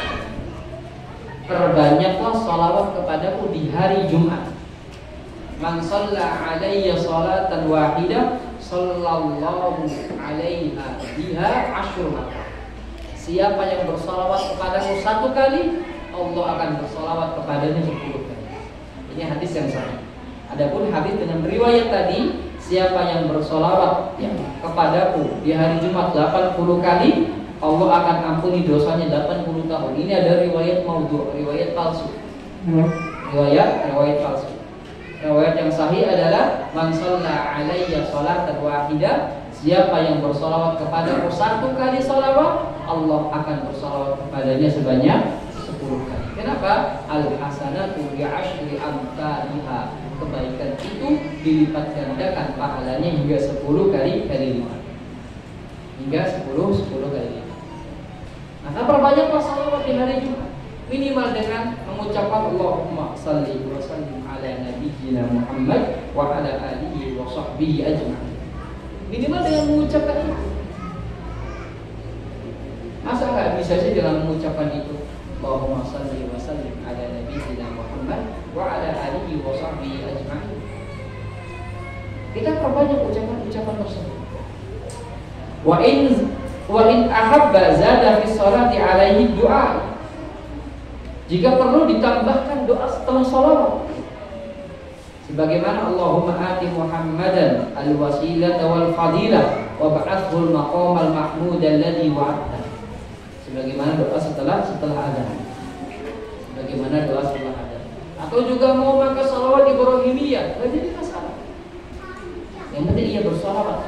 Perbanyaklah salawat kepadaku di hari Jumat. Man shalla alayya salatan wahidah sallallahu alaiha biha asyru marrat. Siapa yang bersalawat kepadaku satu kali, Allah akan bersalawat kepadanya 10 kali. Ini hadis yang sahih. Adapun hadis dengan riwayat tadi, siapa yang bersalawat kepadaku di hari Jumat 80 kali, Allah akan ampuni dosanya 80 tahun. Ini ada riwayat maudhu', riwayat palsu. Riwayat palsu. Riwayat yang sahih adalah man shalla alayya sholatan wahidah, siapa yang bersalawat kepadaku satu kali salawat, Allah akan bersalawat kepadanya sebanyak 10 kali. Kenapa? Al-hasanatu bi'asyri amthaliha. Kebaikan itu dilipat gandakan pahalanya hingga 10 kali lipat. Hingga 10 kali lipat. Maka perbanyaklah salawat di hari Jumat. Minimal dengan mengucapkan Allahumma salli wa sallim ala nabiyyina Muhammad wa ala alihi wa sahbihi ajma'in. Minimal dengan mengucapkan itu. Masa nggak bisa sih dengan mengucapkan itu? Allahumma salli wa sallim ala nabiyyina Muhammad wa ala alihi wa sahbihi ajma'in. Kita perbanyak ucapan-ucapan tersebut. Wa in ahabba zada fi sholati alaihi du'a. Jika perlu ditambahkan doa setelah sholawat. Sebagaimana Allahumma ati Muhammadan al-wasilah wal fadilah wa ba'athul maqamal mahmud alladhi wa'adta. Sebagaimana doa setelah adzan. Sebagaimana doa setelah adzan. Atau juga mau maka sholawat Ibrahimiyah, enggak jadi masalah. Yang penting ia bersolawat.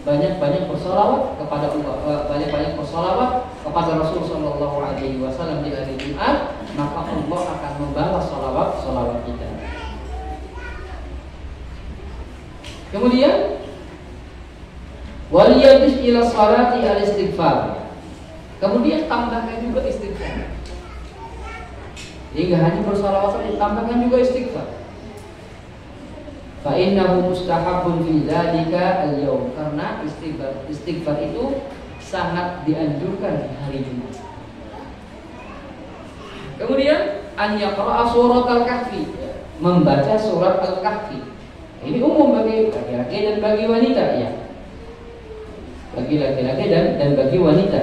Banyak-banyak bersolawat kepada Allah, banyak-banyak bersolawat kepada Rasul Shallallahu Alaihi Wasallam di hari Jumat, maka Allah akan membalas solawat kita. Kemudian waliyadis ila salati al istighfar. Kemudian tambahkan juga istighfar. Jadi nggak hanya bersolawat saja, tambahkan juga istighfar. Fa innahu mustahabun fi dzalika al-yaum, karena istighfar itu sangat dianjurkan di hari Jumat. Kemudian an yaqra'a surat al-kahfi, membaca surat al-kahfi. Ini umum bagi laki-laki dan bagi wanita ya. Bagi laki-laki dan bagi wanita.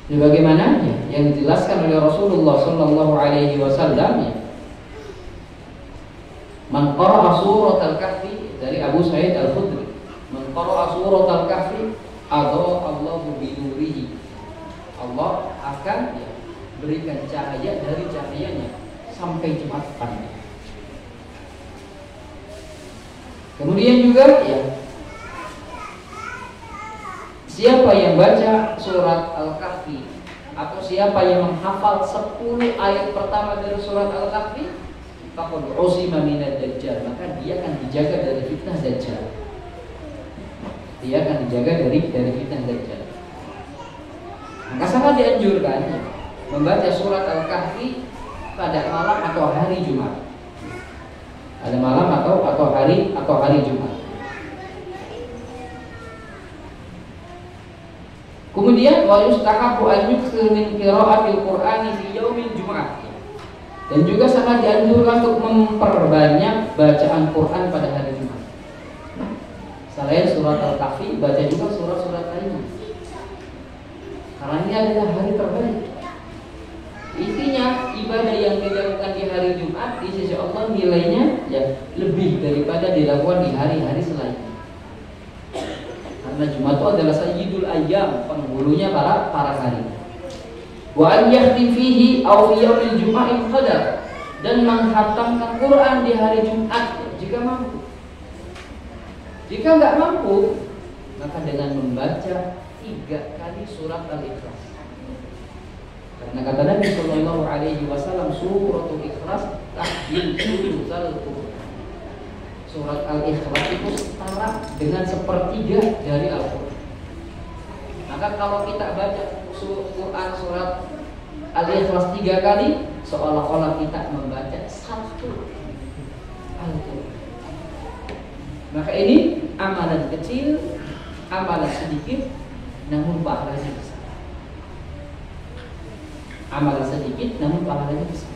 Sebagaimana yang dijelaskan oleh Rasulullah sallallahu alaihi wasallam ya. Man qara'a surat al-kahfi, dari Abu Sa'id Al-Khudri. Man qara'a surat al-kahfi adha Allahu bi nurihi. Allah akan berikan cahaya dari cahayanya sampai Jumat depan. Kemudian juga siapa yang baca surat Al-Kahfi atau siapa yang menghafal 10 ayat pertama dari surat Al-Kahfi, faqad usima minad dajjal, maka dia akan dijaga dari fitnah dajjal. Dia akan dijaga dari fitnah dajjal. Maka sangat dianjurkan membaca surat Al-Kahfi pada malam atau hari Jumat. Pada malam atau hari Jumat. Kemudian wa yustahabu an yukthir min qira'atil Qur'ani fi yaumil Jum'ah. Dan juga sangat dianjurkan untuk memperbanyak bacaan Quran pada hari Jumat. Selain surat Al-Kahfi, baca juga surat-surat lainnya. Karena ini adalah hari terbaik. Intinya ibadah yang dilakukan di hari Jumat di sisi Allah nilainya lebih daripada dilakukan di hari-hari selainnya. Karena Jumat itu adalah sayyidul ayyam, penghulunya para hari. Wa an yahtim fihi aw fi yaumil jum'ah qadar, dan menghatamkan Quran di hari Jumat jika mampu. Jika enggak mampu, maka dengan membaca 3 kali surat Al-Ikhlas. Karena kata Nabi Sallallahu Alaihi Wasallam, suratul Ikhlas tahdil sulul Quran. surat Al-Ikhlas itu setara dengan sepertiga dari Al-Quran. Maka kalau kita baca Quran surat Al-Ikhlas 3 kali, seolah-olah kita membaca satu Al-Quran. Maka ini amalan kecil, amalan sedikit, namun pahalanya besar. Amalan sedikit, namun pahalanya besar.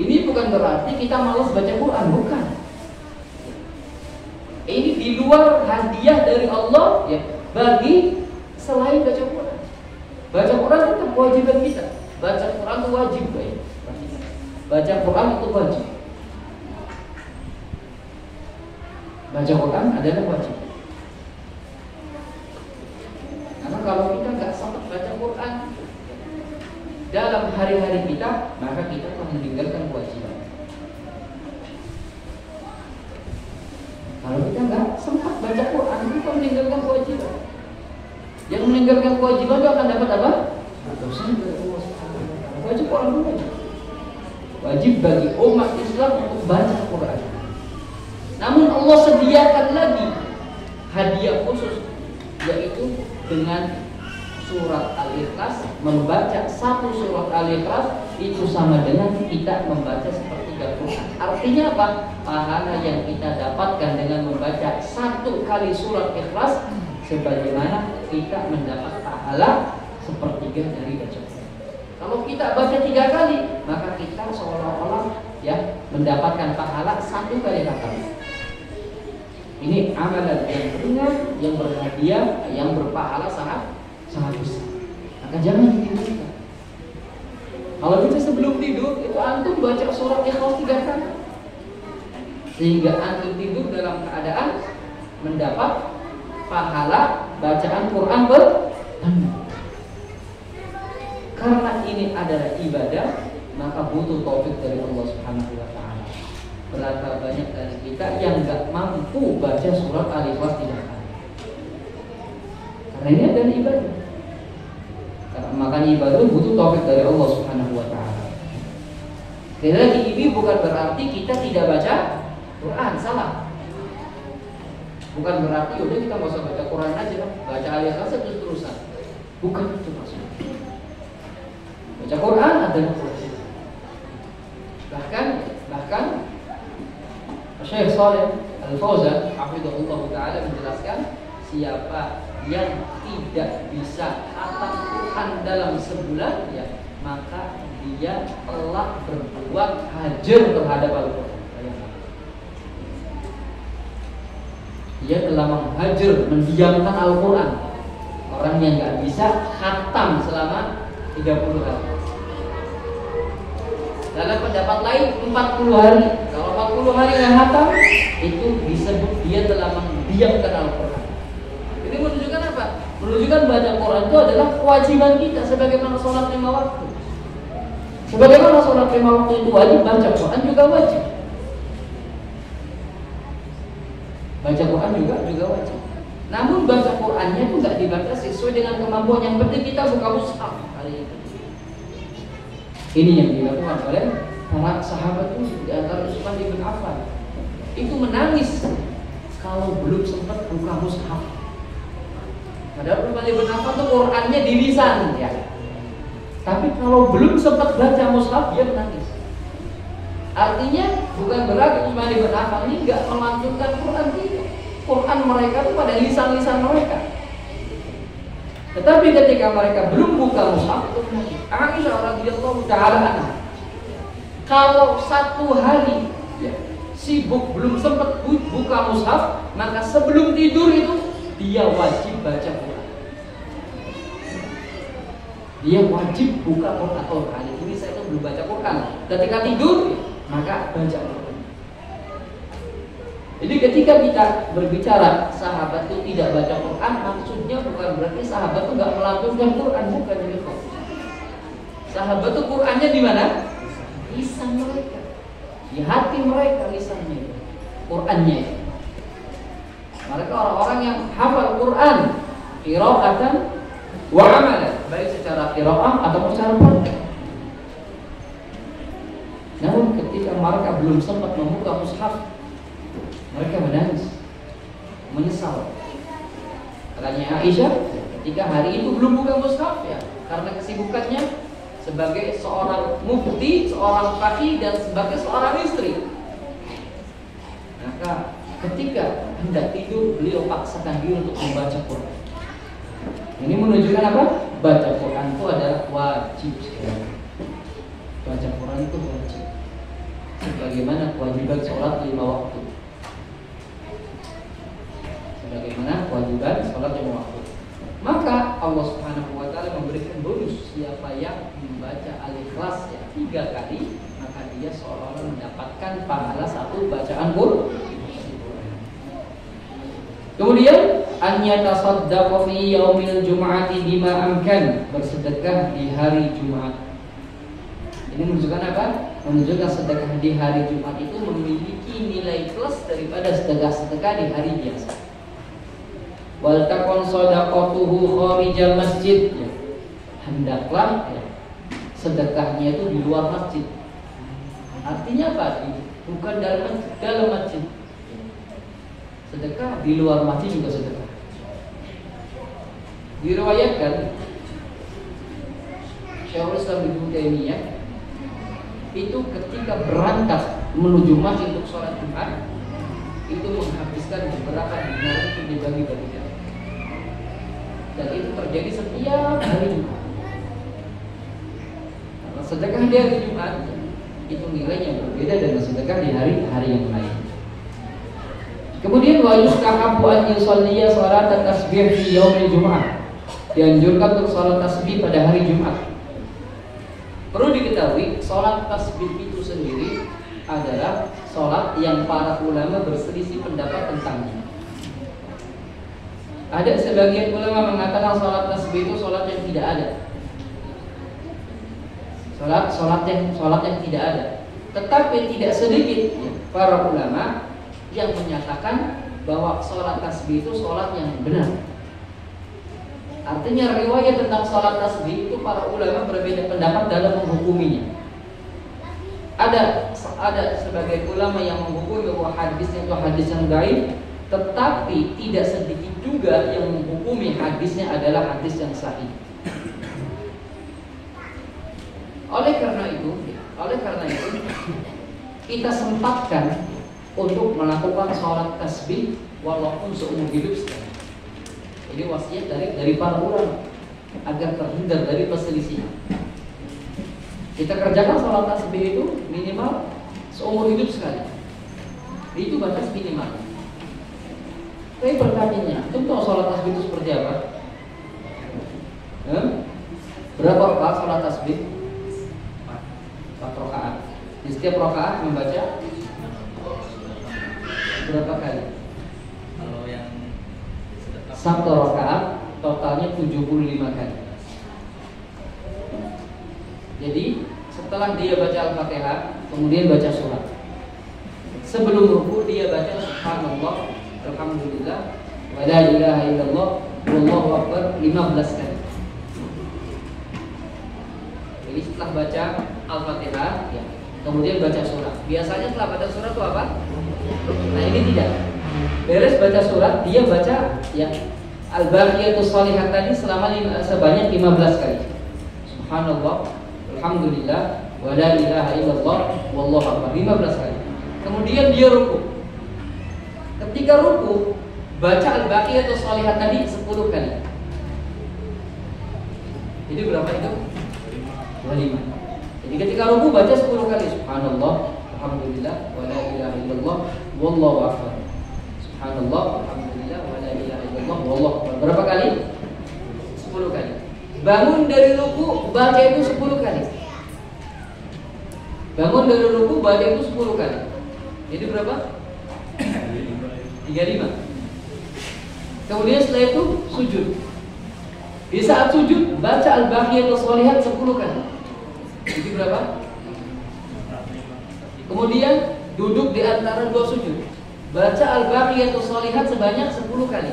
Ini bukan berarti kita malas baca Quran, bukan. Ini di luar hadiah dari Allah ya bagi selain baca Quran. Baca Quran itu kewajiban kita. Baca Quran itu wajib, baik. Baca Quran itu wajib. Baca Quran adalah wajib. Karena kalau kita nggak sempat baca Quran dalam hari-hari kita, maka kita akan meninggalkan kewajiban. Kalau kita nggak sempat baca Quran, kita akan meninggalkan kewajiban. Yang meninggalkan kewajiban itu akan dapat apa? Dosa dari Allah Subhanahu wa Ta'ala. Wajib Quran itu wajib. Wajib bagi umat Islam untuk baca Quran. Namun Allah sediakan lagi hadiah khusus, yaitu dengan surat Al-Ikhlas. Membaca satu surat Al-Ikhlas itu sama dengan kita membaca sepertiga Quran. Artinya apa? Pahala yang kita dapatkan dengan membaca satu kali surat Ikhlas sebagaimana kita mendapat pahala sepertiga dari baca Quran. Kalau kita baca 3 kali, maka kita seolah-olah ya mendapatkan pahala 1 kali hatam. Ini amalan yang ringan, yang berhadiah, yang berpahala sangat besar. Maka jangan ditinggalkan. Kalau kita sebelum tidur itu antum baca surat Ikhlas 3 kali, sehingga antum tidur dalam keadaan mendapat pahala bacaan Quran benar. Karena ini adalah ibadah, maka butuh taufik dari Allah Subhanahu wa Ta'ala. Berapa banyak dari kita yang nggak mampu baca surat Al-Ikhlas 3 kali. Karena ini adalah ibadah. Karena makanya ibadah butuh taufik dari Allah Subhanahu wa Ta'ala. Sekali lagi, ini bukan berarti kita tidak baca Quran, salah. Bukan berarti udah kita nggak usah baca Quran aja, baca Al-Ikhlas terus-terusan. Bukan itu maksudnya. Baca Quran adalah kewajiban. Bahkan Syekh Shalih Al-Fauzan hafizahullah taala menjelaskan, siapa yang tidak bisa khatam Quran dalam sebulan, ya maka dia telah berbuat hajar terhadap Al-Quran. Dia telah menghajar, mendiamkan Al-Quran. Orang yang nggak bisa khatam selama 30 hari. Dalam pendapat lain 40 hari. Kalau 40 hari nggak khatam, itu disebut dia telah mendiamkan Al-Quran. Ini menunjukkan apa? Menunjukkan baca Quran itu adalah kewajiban kita, sebagaimana sholat 5 waktu. Sebagaimana sholat 5 waktu itu wajib, baca Quran juga wajib. Baca Quran juga wajib. Namun baca Qurannya itu nggak dibaca sesuai dengan kemampuan. Yang penting kita buka mushaf hari ini. Ini yang dilakukan oleh para sahabat itu, di antara Utsman bin Affan. Itu menangis kalau belum sempat buka mushaf. Padahal Utsman bin Affan itu Qurannya di lisan, ya. Tapi kalau belum sempat baca mushaf, dia menangis. Artinya bukan berarti Utsman bin Affan ini nggak melantunkan Quran, tidak. Quran mereka itu pada lisan-lisan mereka. Tetapi ketika mereka belum buka mushaf, Aisyah radhiyallahu taala anha, kalau 1 hari ya, sibuk belum sempat buka mushaf, maka sebelum tidur itu dia wajib baca Quran. Dia wajib buka Quran. Oh, hari ini saya tuh belum baca Quran. Ketika tidur, maka baca Quran. Jadi ketika kita berbicara sahabat itu tidak baca Quran, maksudnya bukan berarti sahabat itu nggak melantunkan Quran, bukan itu. Sahabat itu Qurannya di mana? Lisan mereka, di hati mereka lisannya, Qurannya. Mereka orang-orang yang hafal Quran, qiraatan wa amalan, baik secara qiraah atau secara praktek. Namun ketika mereka belum sempat membuka mushaf, Mereka menangis, menyesal. Katanya Aisyah, ketika hari itu belum buka mushaf ya, karena kesibukannya sebagai seorang mufti, seorang faqih dan sebagai seorang istri. Maka ketika hendak tidur, beliau paksakan diri untuk membaca Quran. Ini menunjukkan apa? Baca Quran itu adalah wajib sekali. Baca Quran itu wajib. Sebagaimana kewajiban sholat 5 waktu. Sebagaimana kewajiban sholat 5 waktu. Maka Allah Subhanahu wa taala memberikan bonus siapa yang membaca Al-Ikhlas ya 3 kali, maka dia seolah-olah mendapatkan pahala 1 bacaan Quran. Kemudian an yatasaddaqa fi yaumil jum'ati bima amkan, bersedekah di hari Jumat. Ini menunjukkan apa? Menunjukkan sedekah di hari Jumat itu memiliki nilai plus daripada sedekah-sedekah di hari biasa. Wal takun shadaqatuhu kharijal masjid. Ya. Hendaklah ya, sedekahnya itu di luar masjid. Artinya apa? Bukan dalam masjid. Sedekah di luar masjid juga sedekah. Diriwayatkan Syekhul Islam Ibnu Taimiyah itu ketika berangkat menuju masjid untuk sholat Jumat itu menghabiskan beberapa dinar untuk dibagi-bagikan. Dan itu terjadi setiap hari Jumat. Karena sedekah di hari Jumat itu nilainya berbeda dengan sedekah di hari-hari yang lain. Kemudian wa yustahabbu an yusalliya salat tasbih fi yaumil Jum'ah. Dianjurkan untuk salat tasbih pada hari Jumat. Perlu diketahui, salat tasbih itu sendiri adalah salat yang para ulama berselisih pendapat tentangnya. Ada sebagian ulama mengatakan salat tasbih itu salat yang tidak ada. Salat yang tidak ada. Tetapi tidak sedikit para ulama yang menyatakan bahwa sholat tasbih itu sholat yang benar. Artinya riwayat tentang sholat tasbih itu para ulama berbeda pendapat dalam menghukuminya. Ada sebagai ulama yang menghukumi bahwa hadisnya itu hadis yang gaib, tetapi tidak sedikit juga yang menghukumi hadisnya adalah hadis yang sahih. Oleh karena itu kita sempatkan untuk melakukan sholat tasbih walaupun seumur hidup sekali. Ini wasiat dari para ulama agar terhindar dari perselisihan. Kita kerjakan sholat tasbih itu minimal seumur hidup sekali. Itu batas minimal. Tapi pertanyaannya, itu tahu sholat tasbih itu seperti apa? Berapa rakaat sholat tasbih? 4 rakaat. Di setiap rakaat membaca berapa kali? Kalau yang 1 rakaat totalnya 75 kali. Jadi setelah dia baca Al-Fatihah, kemudian baca surat. Sebelum ruku dia baca Subhanallah, Alhamdulillah, wa la ilaha illallah, wallahu akbar 15 kali. Jadi setelah baca Al-Fatihah, ya, kemudian baca surat. Biasanya setelah baca surat itu apa? Nah ini tidak. Beres baca surat, dia baca ya Al-Baqiyatus Shalihat tadi sebanyak 15 kali. Subhanallah, Alhamdulillah, wa la ilaha illallah, wallahu akbar 15 kali. Kemudian dia ruku. Ketika ruku, baca Al-Baqiyatus Shalihat tadi 10 kali. Jadi berapa itu? 25. Jadi ketika ruku baca 10 kali. Subhanallah, Alhamdulillah, wa la ilaha illallah, wallahu akbar. Subhanallah, Alhamdulillah, wa la ilaha illallah, wallahu akbar. Berapa kali? 10 kali. Bangun dari ruku baca itu 10 kali. Bangun dari ruku baca itu 10 kali. Jadi berapa? 35. Kemudian setelah itu sujud. Di saat sujud baca Al-Baqiyatus Shalihat 10 kali. Jadi berapa? Kemudian duduk di antara 2 sujud. Baca Al-Baqiyatus Shalihat sebanyak 10 kali.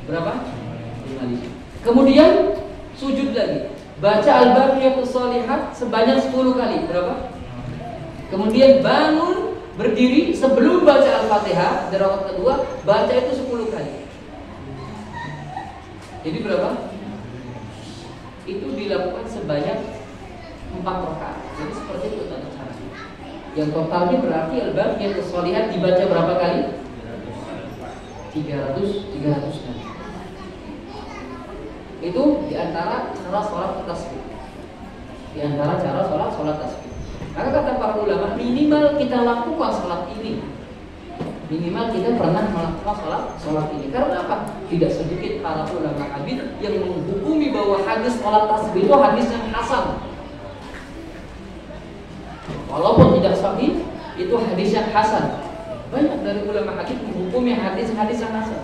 Berapa? 5. Kemudian sujud lagi. Baca Al-Baqiyatus Shalihat sebanyak 10 kali. Berapa? Kemudian bangun berdiri sebelum baca Al-Fatihah, di rakaat kedua baca itu 10 kali. Jadi berapa? Itu dilakukan sebanyak 4 rakaat. Jadi seperti itu tata caranya. Yang totalnya berarti al-baqiyatus sholihat dibaca berapa kali? 300 kali. Itu diantara cara sholat tasbih. Diantara cara sholat tasbih. Maka kata para ulama, minimal kita lakukan sholat ini. Minimal kita pernah melakukan sholat ini. Karena apa? Tidak sedikit para ulama hadis yang menghukumi bahwa hadis sholat tasbih itu hadis yang hasan. Walaupun tidak sahih, itu hadis yang hasan. Banyak dari ulama hadis menghukumi hadis-hadis yang hasan.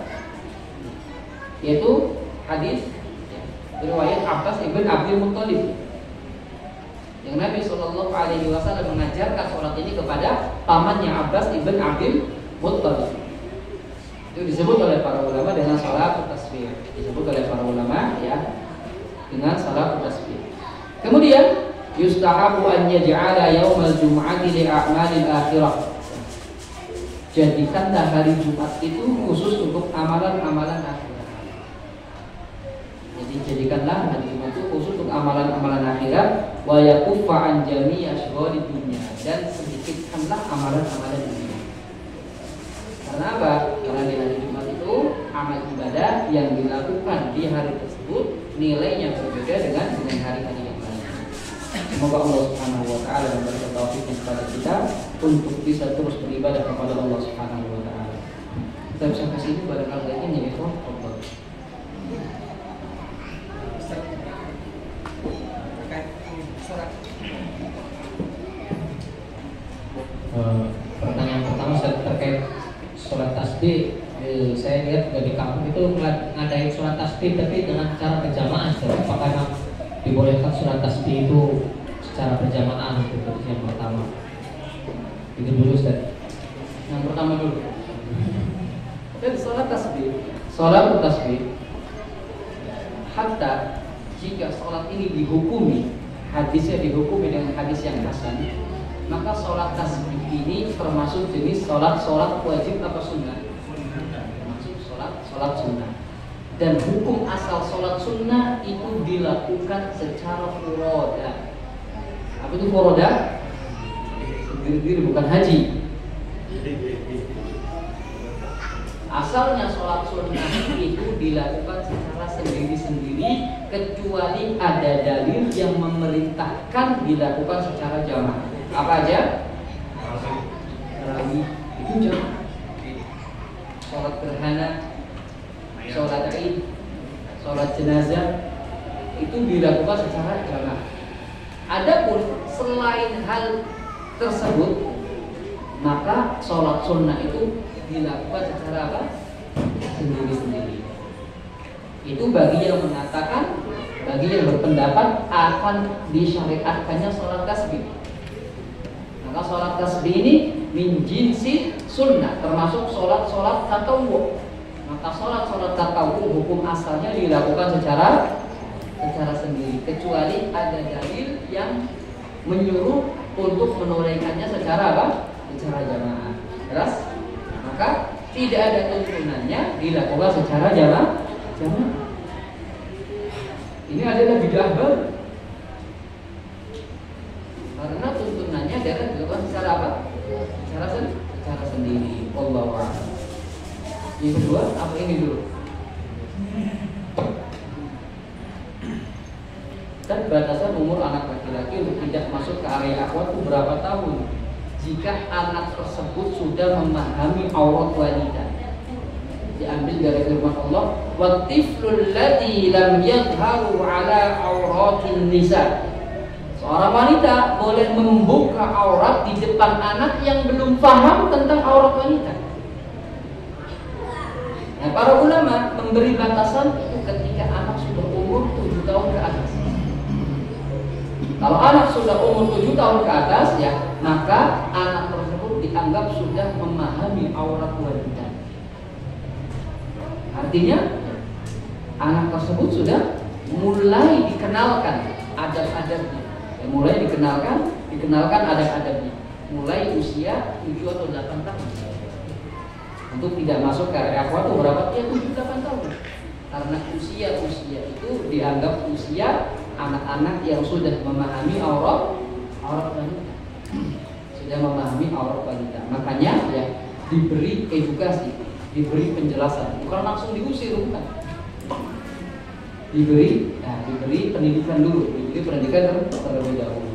Yaitu hadis riwayat Abbas ibn Abdul Muttalib, yang Nabi SAW mengajarkan sholat ini kepada pamannya Abbas ibn Abdul Muttalib. Itu disebut oleh para ulama dengan sholat tasbih. Disebut oleh para ulama ya dengan sholat tasbih. Kemudian yustahabu an yaj'ala yaumal jum'ati li a'malil akhirah. Jadikanlah hari Jumat itu khusus untuk amalan-amalan akhirat. Jadi jadikanlah hari Jumat itu khusus untuk amalan-amalan akhirat, wa yakuffa an jami'i asyghali dunya, dan sedikitkanlah amalan-amalan dunia. Karena apa? Karena di hari Jumat itu amal ibadah yang dilakukan di hari tersebut nilainya berbeda dengan hari-hari yang lain. Semoga Allah Subhanahu wa taala memberikan taufik kepada kita untuk bisa terus beribadah kepada Allah Subhanahu wa taala. Kita bisa kasih ini pada kalian ya ikhwan. Pertanyaan pertama terkait sholat tasbih. Saya lihat di kampung itu ngadain sholat tasbih tapi dengan cara berjamaah. Apakah memang dibolehkan sholat tasbih itu secara berjamaah? Itu yang pertama. Itu dulu Ustaz. Yang pertama dulu. Jadi sholat tasbih. Hatta jika sholat ini dihukumi, hadisnya dihukumi dengan hadis yang hasan, maka sholat tasbih ini termasuk jenis sholat wajib apa sunnah? Termasuk sholat sunnah. Dan hukum asal sholat sunnah itu dilakukan secara furoda. Apa itu furoda? Sendiri-sendiri, bukan haji. Asalnya sholat sunnah itu dilakukan secara sendiri-sendiri, kecuali ada dalil yang memerintahkan dilakukan secara jamaah. Apa aja? Tarawih itu jamaah. Sholat gerhana, sholat id, sholat jenazah itu dilakukan secara jamaah. Adapun selain hal tersebut, maka sholat sunnah itu dilakukan secara apa? Sendiri-sendiri. Itu bagi yang mengatakan, bagi yang berpendapat akan disyariatkannya sholat tasbih. Maka sholat tasbih ini min jinsi sunnah, termasuk sholat tatawwu. Maka sholat tatawwu hukum asalnya dilakukan secara sendiri, kecuali ada dalil yang menyuruh untuk menunaikannya secara apa? Secara jamaah. Jelas? Maka tidak ada tuntunannya dilakukan secara jamaah. Ini adalah bid'ah baru. Karena tuntunannya adalah dilakukan secara apa? Secara sendiri. Wallahu a'lam. Yang kedua, apa ini dulu? Dan batasan umur anak laki-laki untuk tidak masuk ke area akhwat itu berapa tahun? Jika anak tersebut sudah memahami aurat wanita. Diambil dari firman Allah, wa tiflul ladzi lam yadhharu ala auratin nisa. Seorang wanita boleh membuka aurat di depan anak yang belum paham tentang aurat wanita. Nah, para ulama memberi batasan itu ketika anak sudah umur 7 tahun ke atas. Kalau anak sudah umur 7 tahun ke atas, ya, maka anak tersebut dianggap sudah memahami aurat wanita. Artinya anak tersebut sudah mulai dikenalkan adab-adabnya, mulai dikenalkan adab-adabnya. mulai usia 7 atau 8 tahun. Untuk tidak masuk ke area akhwat itu berapa? Ya 7-8 tahun. Karena usia-usia itu dianggap usia anak-anak yang sudah memahami aurat wanita. Sudah memahami aurat wanita. Makanya ya diberi edukasi, diberi penjelasan, bukan langsung diusir, bukan. Diberi pendidikan dulu, diberi pendidikan terlebih dahulu.